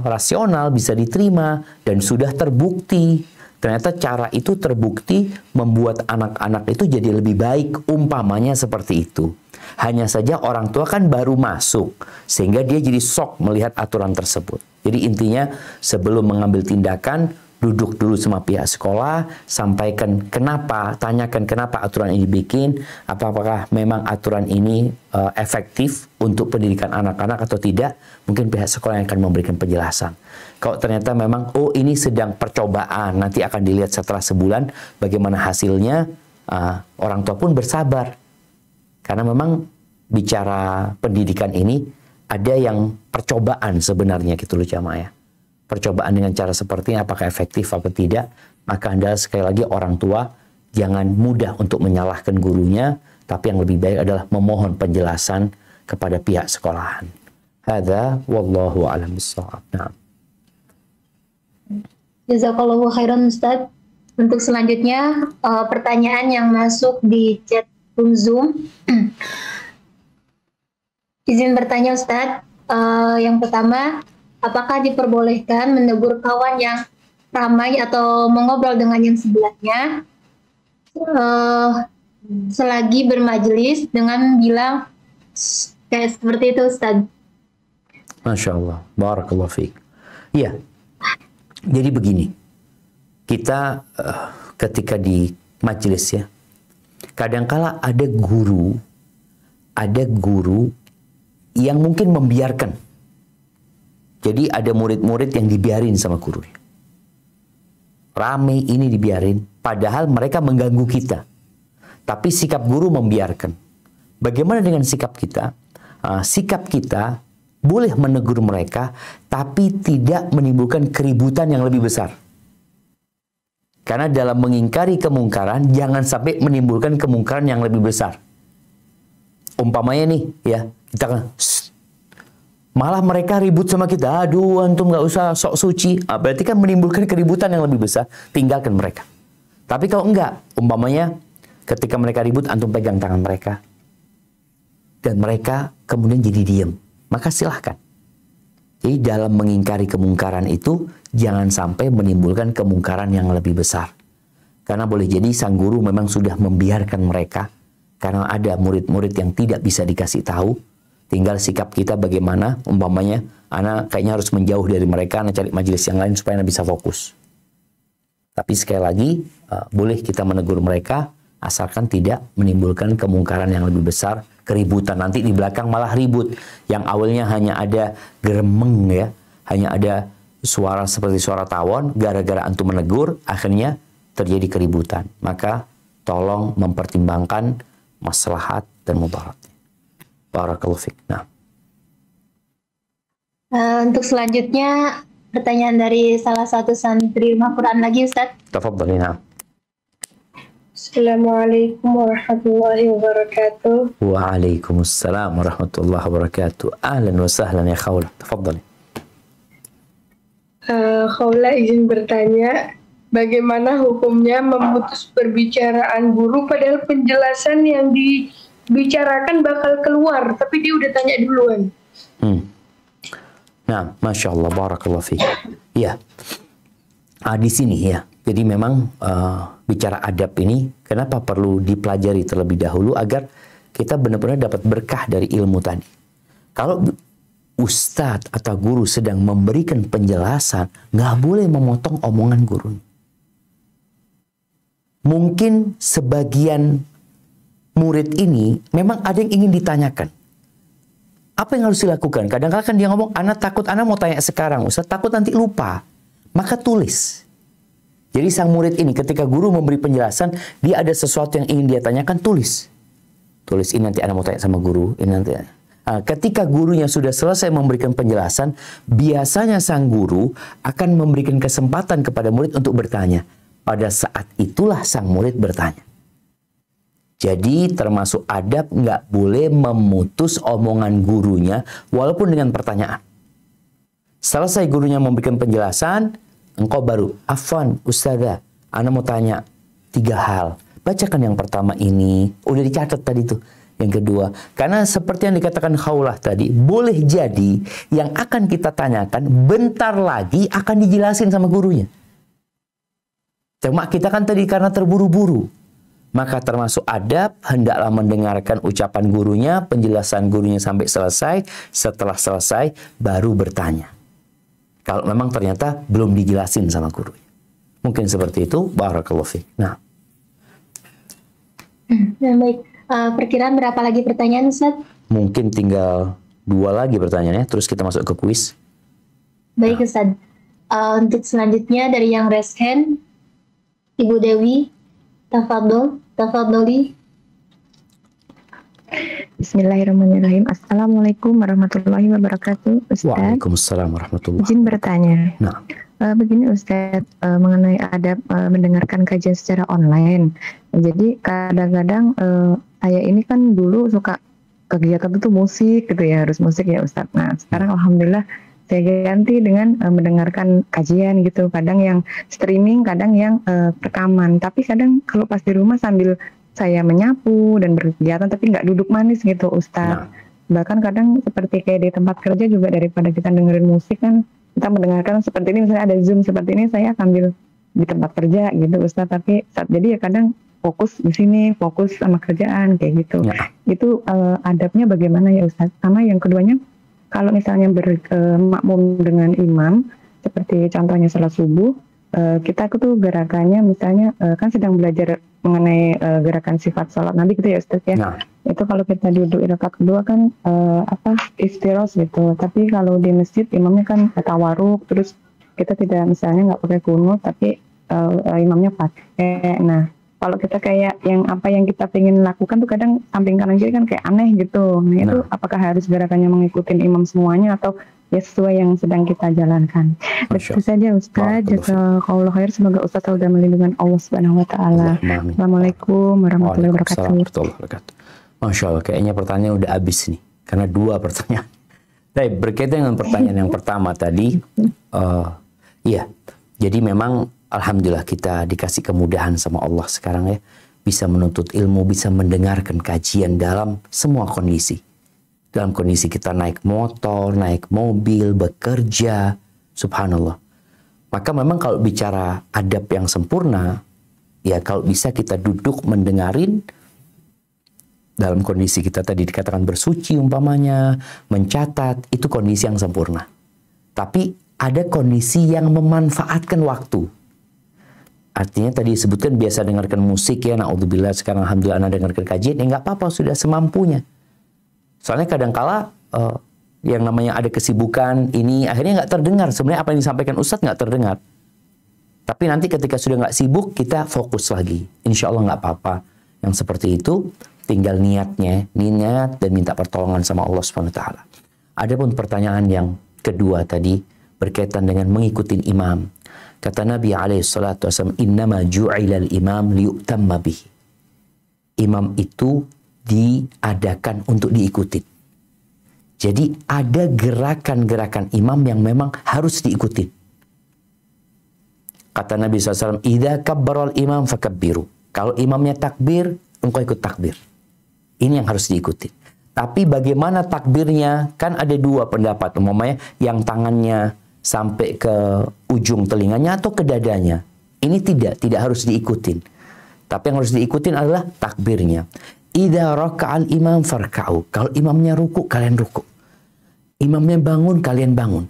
rasional, bisa diterima, dan sudah terbukti. Ternyata cara itu terbukti membuat anak-anak itu jadi lebih baik, umpamanya seperti itu. Hanya saja orang tua kan baru masuk, sehingga dia jadi shock melihat aturan tersebut. Jadi intinya sebelum mengambil tindakan, duduk dulu sama pihak sekolah, sampaikan kenapa, tanyakan kenapa aturan ini dibikin, apakah memang aturan ini efektif untuk pendidikan anak-anak atau tidak, mungkin pihak sekolah yang akan memberikan penjelasan. Kalau ternyata memang, oh ini sedang percobaan, nanti akan dilihat setelah sebulan bagaimana hasilnya, orang tua pun bersabar. Karena memang bicara pendidikan ini, ada yang percobaan sebenarnya gitu loh jamaah ya. Percobaan dengan cara seperti ini apakah efektif atau tidak, maka Anda sekali lagi orang tua jangan mudah untuk menyalahkan gurunya, tapi yang lebih baik adalah memohon penjelasan kepada pihak sekolahan. Hadza wallahu a'lam bissawab. Nah. Jazakallahu khairan Ustaz. Untuk selanjutnya pertanyaan yang masuk di chat room Zoom. Izin bertanya Ustaz. Yang pertama, apakah diperbolehkan menegur kawan yang ramai atau mengobrol dengan yang sebelahnya selagi bermajelis dengan bilang kayak seperti itu Ustaz? Masya Allah, barakallahu fiik. Iya, jadi begini, kita ketika di majelis ya, kadangkala ada guru yang mungkin membiarkan. Jadi ada murid-murid yang dibiarin sama gurunya. Rame ini dibiarin, padahal mereka mengganggu kita. Tapi sikap guru membiarkan. Bagaimana dengan sikap kita? Sikap kita boleh menegur mereka, tapi tidak menimbulkan keributan yang lebih besar. Karena dalam mengingkari kemungkaran, jangan sampai menimbulkan kemungkaran yang lebih besar. Umpamanya nih, ya, kita kan, malah mereka ribut sama kita, aduh antum nggak usah sok suci, berarti kan menimbulkan keributan yang lebih besar, tinggalkan mereka. Tapi kalau enggak, umpamanya ketika mereka ribut, antum pegang tangan mereka, dan mereka kemudian jadi diam, maka silahkan. Jadi dalam mengingkari kemungkaran itu jangan sampai menimbulkan kemungkaran yang lebih besar. Karena boleh jadi sang guru memang sudah membiarkan mereka karena ada murid-murid yang tidak bisa dikasih tahu. Tinggal sikap kita bagaimana, umpamanya anak kayaknya harus menjauh dari mereka, anak cari majelis yang lain supaya anak bisa fokus. Tapi sekali lagi boleh kita menegur mereka asalkan tidak menimbulkan kemungkaran yang lebih besar, keributan. Nanti di belakang malah ribut. Yang awalnya hanya ada geremeng ya, hanya ada suara seperti suara tawon, gara-gara antum menegur, akhirnya terjadi keributan. Maka tolong mempertimbangkan maslahat dan mudaratnya. Barakallahu fiik. Nah. Untuk selanjutnya pertanyaan dari salah satu santri rumah Quran lagi, Ustaz. Tafadhali. Nah. Assalamualaikum warahmatullahi wabarakatuh. Waalaikumsalam warahmatullahi wabarakatuh. Ahlan wa sahlan ya Khawla. Tafadhali. Khawla izin bertanya, bagaimana hukumnya memutus perbicaraan guru padahal penjelasan yang dibicarakan bakal keluar, tapi dia udah tanya duluan. Nah, Masya Allah, barakallahu fiik. Ya, di sini ya. Jadi memang bicara adab ini, kenapa perlu dipelajari terlebih dahulu agar kita benar-benar dapat berkah dari ilmu tadi. Kalau ustadz atau guru sedang memberikan penjelasan, nggak boleh memotong omongan guru. Mungkin sebagian murid ini memang ada yang ingin ditanyakan. Apa yang harus dilakukan? Kadang-kadang dia ngomong, anak takut, anak mau tanya sekarang, Ustaz, takut nanti lupa. Maka tulis. Jadi sang murid ini ketika guru memberi penjelasan, dia ada sesuatu yang ingin dia tanyakan, tulis. Tulis, ini nanti anak mau tanya sama guru, ini nanti. Ketika gurunya sudah selesai memberikan penjelasan, biasanya sang guru akan memberikan kesempatan kepada murid untuk bertanya. Pada saat itulah sang murid bertanya. Jadi termasuk adab nggak boleh memutus omongan gurunya walaupun dengan pertanyaan. Selesai gurunya memberikan penjelasan, engkau baru, afwan ustazah, ana mau tanya 3 hal. Bacakan yang pertama ini, udah dicatat tadi tuh. Yang kedua, karena seperti yang dikatakan Khawlah tadi, boleh jadi yang akan kita tanyakan bentar lagi akan dijelasin sama gurunya. Cuma kita kan tadi karena terburu-buru. Maka termasuk adab, hendaklah mendengarkan ucapan gurunya, penjelasan gurunya sampai selesai. Setelah selesai, baru bertanya. Kalau memang ternyata belum dijelasin sama gurunya. Mungkin seperti itu. Barakallahu fiik. Nah. Baik. Perkiraan berapa lagi pertanyaan, Ustaz? Mungkin tinggal 2 lagi pertanyaannya. Terus kita masuk ke kuis. Baik, Ustaz. Untuk selanjutnya dari yang raise hand, Ibu Dewi, tafadholi. Bismillahirrahmanirrahim. Assalamualaikum warahmatullahi wabarakatuh. Ustaz, Waalaikumsalam warahmatullahi izin bertanya. Nah. Begini Ustaz, mengenai adab mendengarkan kajian secara online. Jadi kadang-kadang saya ini kan dulu suka kegiatan itu musik gitu ya, harus musik ya Ustaz. Nah sekarang alhamdulillah saya ganti dengan mendengarkan kajian gitu. Kadang yang streaming, kadang yang rekaman. Tapi kadang kalau pas di rumah sambil saya menyapu dan berkegiatan tapi nggak duduk manis gitu Ustaz. Bahkan kadang seperti kayak di tempat kerja juga, daripada kita dengerin musik kan kita mendengarkan seperti ini, misalnya ada Zoom seperti ini, saya sambil di tempat kerja gitu Ustaz. Tapi jadi ya kadang fokus di sini, fokus sama kerjaan kayak gitu. Itu adabnya bagaimana ya Ustaz? Sama yang keduanya, kalau misalnya bermakmum dengan imam, seperti contohnya salat subuh, kita tuh gerakannya misalnya kan sedang belajar mengenai gerakan sifat salat Nabi gitu ya Ustaz ya. Itu kalau kita duduk rakaat kedua kan iftiros gitu. Tapi kalau di masjid imamnya kan tawaruk, terus kita tidak misalnya nggak pakai kunut, tapi imamnya pakai. Nah kalau kita kayak yang apa yang kita pengen lakukan tuh kadang samping kanan kiri kan kayak aneh gitu. Nah itu apakah harus gerakannya mengikuti imam semuanya atau ya sesuai yang sedang kita jalankan? Itu saja Ustaz. Jazakallahu khair. Semoga Ustaz sudah melindungi Allah Subhanahu wa taala. Assalamualaikum warahmatullahi wabarakatuh. Masya Allah, kayaknya pertanyaan udah habis nih karena 2 pertanyaan. Baik, berkaitan dengan pertanyaan yang pertama tadi, iya. Jadi memang alhamdulillah kita dikasih kemudahan sama Allah sekarang ya, bisa menuntut ilmu, bisa mendengarkan kajian dalam semua kondisi. dalam kondisi kita naik motor, naik mobil, bekerja, subhanallah. Maka memang kalau bicara adab yang sempurna, ya kalau bisa kita duduk mendengarin dalam kondisi kita tadi dikatakan bersuci umpamanya, mencatat, itu kondisi yang sempurna. Tapi ada kondisi yang memanfaatkan waktu. Artinya tadi disebutkan biasa dengarkan musik ya, na'udzubillah, sekarang alhamdulillah Anda dengarkan kajian, ya nggak apa-apa, sudah semampunya. Soalnya kadangkala yang namanya ada kesibukan ini akhirnya nggak terdengar. Sebenarnya apa yang disampaikan Ustadz nggak terdengar. Tapi nanti ketika sudah nggak sibuk, kita fokus lagi. Insya Allah nggak apa-apa. Yang seperti itu, tinggal niatnya, niat dan minta pertolongan sama Allah SWT. Adapun pertanyaan yang kedua tadi berkaitan dengan mengikuti imam. Kata Nabi SAW, innama ju'ilal imam liyu'tamma bihi. Imam itu diadakan untuk diikuti. Jadi ada gerakan-gerakan imam yang memang harus diikuti. Kata Nabi SAW, idza kabbaral imam fakabbiru. Kalau imamnya takbir, engkau ikut takbir. Ini yang harus diikuti. Tapi bagaimana takbirnya? Kan ada dua pendapat. Umpamanya yang tangannya sampai ke ujung telinganya atau ke dadanya. Ini tidak harus diikutin. Tapi yang harus diikutin adalah takbirnya. Idza raka'al imam farka'u. Kalau imamnya ruku, kalian ruku. Imamnya bangun, kalian bangun.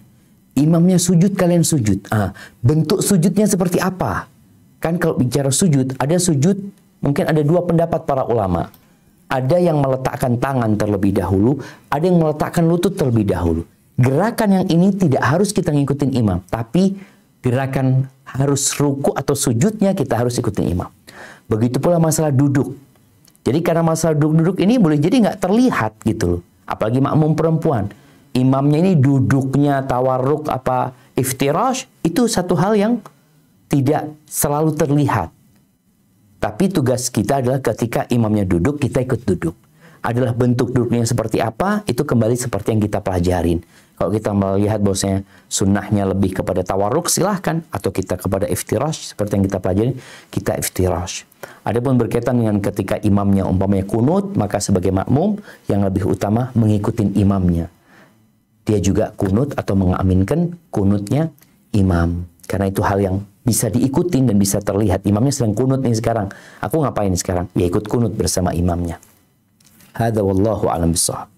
Imamnya sujud, kalian sujud. Bentuk sujudnya seperti apa? Kan kalau bicara sujud, ada sujud, mungkin ada dua pendapat para ulama. Ada yang meletakkan tangan terlebih dahulu, ada yang meletakkan lutut terlebih dahulu. Gerakan yang ini tidak harus kita ngikutin imam, tapi gerakan harus ruku atau sujudnya kita harus ikutin imam. Begitu pula masalah duduk. Jadi karena masalah duduk-duduk ini boleh jadi nggak terlihat gitu loh. Apalagi makmum perempuan. Imamnya ini duduknya tawarruk apa iftirash, itu satu hal yang tidak selalu terlihat. Tapi tugas kita adalah ketika imamnya duduk, kita ikut duduk. Adalah bentuk duduknya seperti apa, itu kembali seperti yang kita pelajarin. Kalau kita melihat bahwasanya sunnahnya lebih kepada tawarruk, silahkan. Atau kita kepada iftirash, seperti yang kita pelajari, kita iftirash. Adapun berkaitan dengan ketika imamnya umpamanya kunut, maka sebagai makmum yang lebih utama mengikuti imamnya. Dia juga kunut atau mengaminkan kunutnya imam. Karena itu hal yang bisa diikutin dan bisa terlihat. Imamnya sedang kunut nih sekarang. Aku ngapain sekarang? Ya ikut kunut bersama imamnya. Hadza wallahu a'lam bishawab.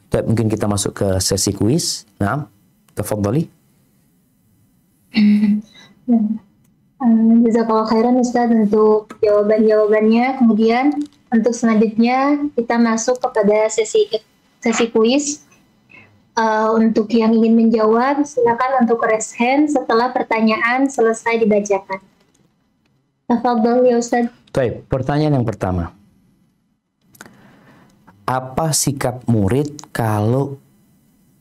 Mungkin kita masuk ke sesi kuis. Naam, tafadhali. Jazakallah khairan Ustaz untuk jawaban-jawabannya. Kemudian untuk selanjutnya kita masuk kepada sesi kuis. Untuk yang ingin menjawab, silakan untuk raise hand setelah pertanyaan selesai dibacakan. Tafadhol ya Ustaz. Baik, pertanyaan yang pertama. Apa sikap murid kalau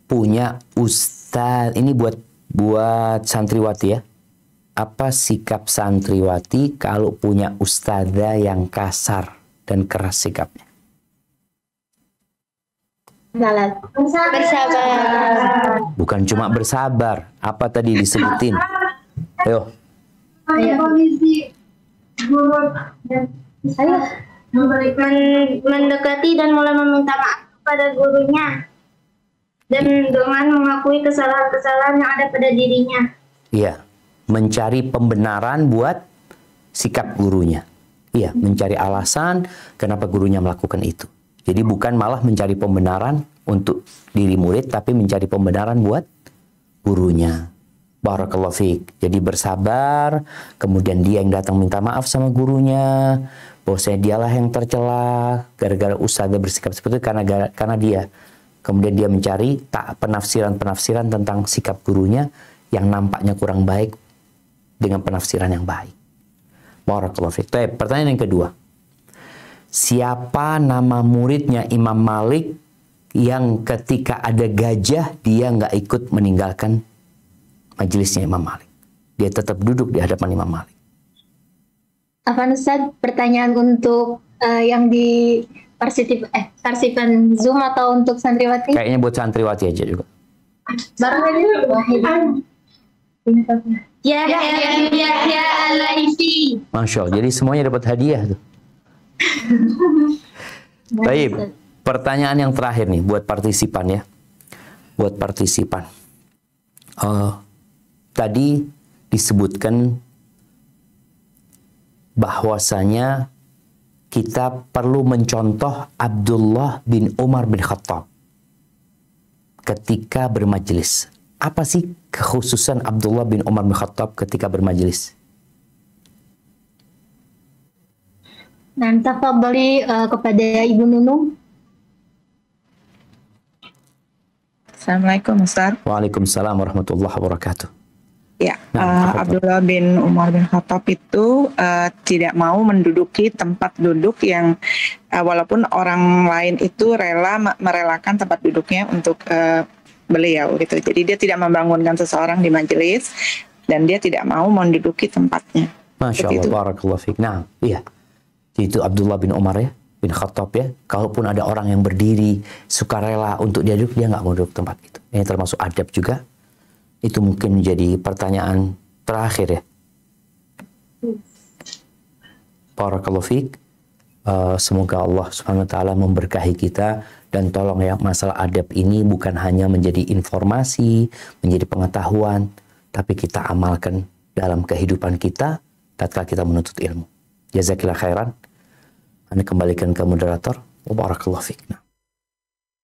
punya ustaz? Ini buat santriwati ya. Apa sikap santriwati kalau punya ustazah yang kasar dan keras sikapnya? Bersabar. Bukan cuma bersabar. Apa tadi disebutin? Ayo. Mendekati dan mulai meminta maaf kepada gurunya dan dengan mengakui kesalahan-kesalahan yang ada pada dirinya. Iya, mencari pembenaran buat sikap gurunya. Iya, mencari alasan kenapa gurunya melakukan itu. Jadi bukan malah mencari pembenaran untuk diri murid, tapi mencari pembenaran buat gurunya. Barakallahu fiik. Jadi bersabar, kemudian dia yang datang minta maaf sama gurunya, bahwasanya dialah yang tercela gara-gara ustadzah bersikap seperti itu karena dia. Kemudian dia mencari penafsiran-penafsiran tentang sikap gurunya yang nampaknya kurang baik dengan penafsiran yang baik. Barakallahu fiik. Pertanyaan yang kedua. Siapa nama muridnya Imam Malik yang ketika ada gajah dia nggak ikut meninggalkan majelisnya Imam Malik? Dia tetap duduk di hadapan Imam Malik. Apa Ustaz, pertanyaan untuk yang di parsipan Zoom atau untuk santriwati? Kayaknya buat santriwati aja juga. Ya, Al-Laifi. Masya Allah, jadi semuanya dapat hadiah tuh. Baik, pertanyaan yang terakhir nih buat partisipan ya. Buat partisipan. Tadi disebutkan bahwasanya kita perlu mencontoh Abdullah bin Umar bin Khattab ketika bermajelis. Apa sih kekhususan Abdullah bin Umar bin Khattab ketika bermajelis? Dan tafadhali kepada Ibu Nunung. Assalamualaikum Ustaz. Waalaikumsalam warahmatullahi wabarakatuh. Ya, Nah, Abdullah bin Umar bin Khattab itu tidak mau menduduki tempat duduk yang walaupun orang lain itu merelakan tempat duduknya untuk beliau gitu. Jadi dia tidak membangunkan seseorang di majelis dan dia tidak mau menduduki tempatnya. Masya Allah, barakallahu fiik. Nah, iya. Itu Abdullah bin Umar ya, bin Khattab ya. Kalaupun ada orang yang berdiri sukarela untuk dia duduk, dia nggak mau duduk tempat itu. Ini termasuk adab juga. Itu mungkin menjadi pertanyaan terakhir ya. Barakallahu fiik. Semoga Allah Subhanahu wa taala memberkahi kita, dan tolong ya, masalah adab ini bukan hanya menjadi informasi, menjadi pengetahuan, tapi kita amalkan dalam kehidupan kita tatkala kita menuntut ilmu. Jazakillah khairan. Anda kembalikan ke moderator. Barakallahu fiik.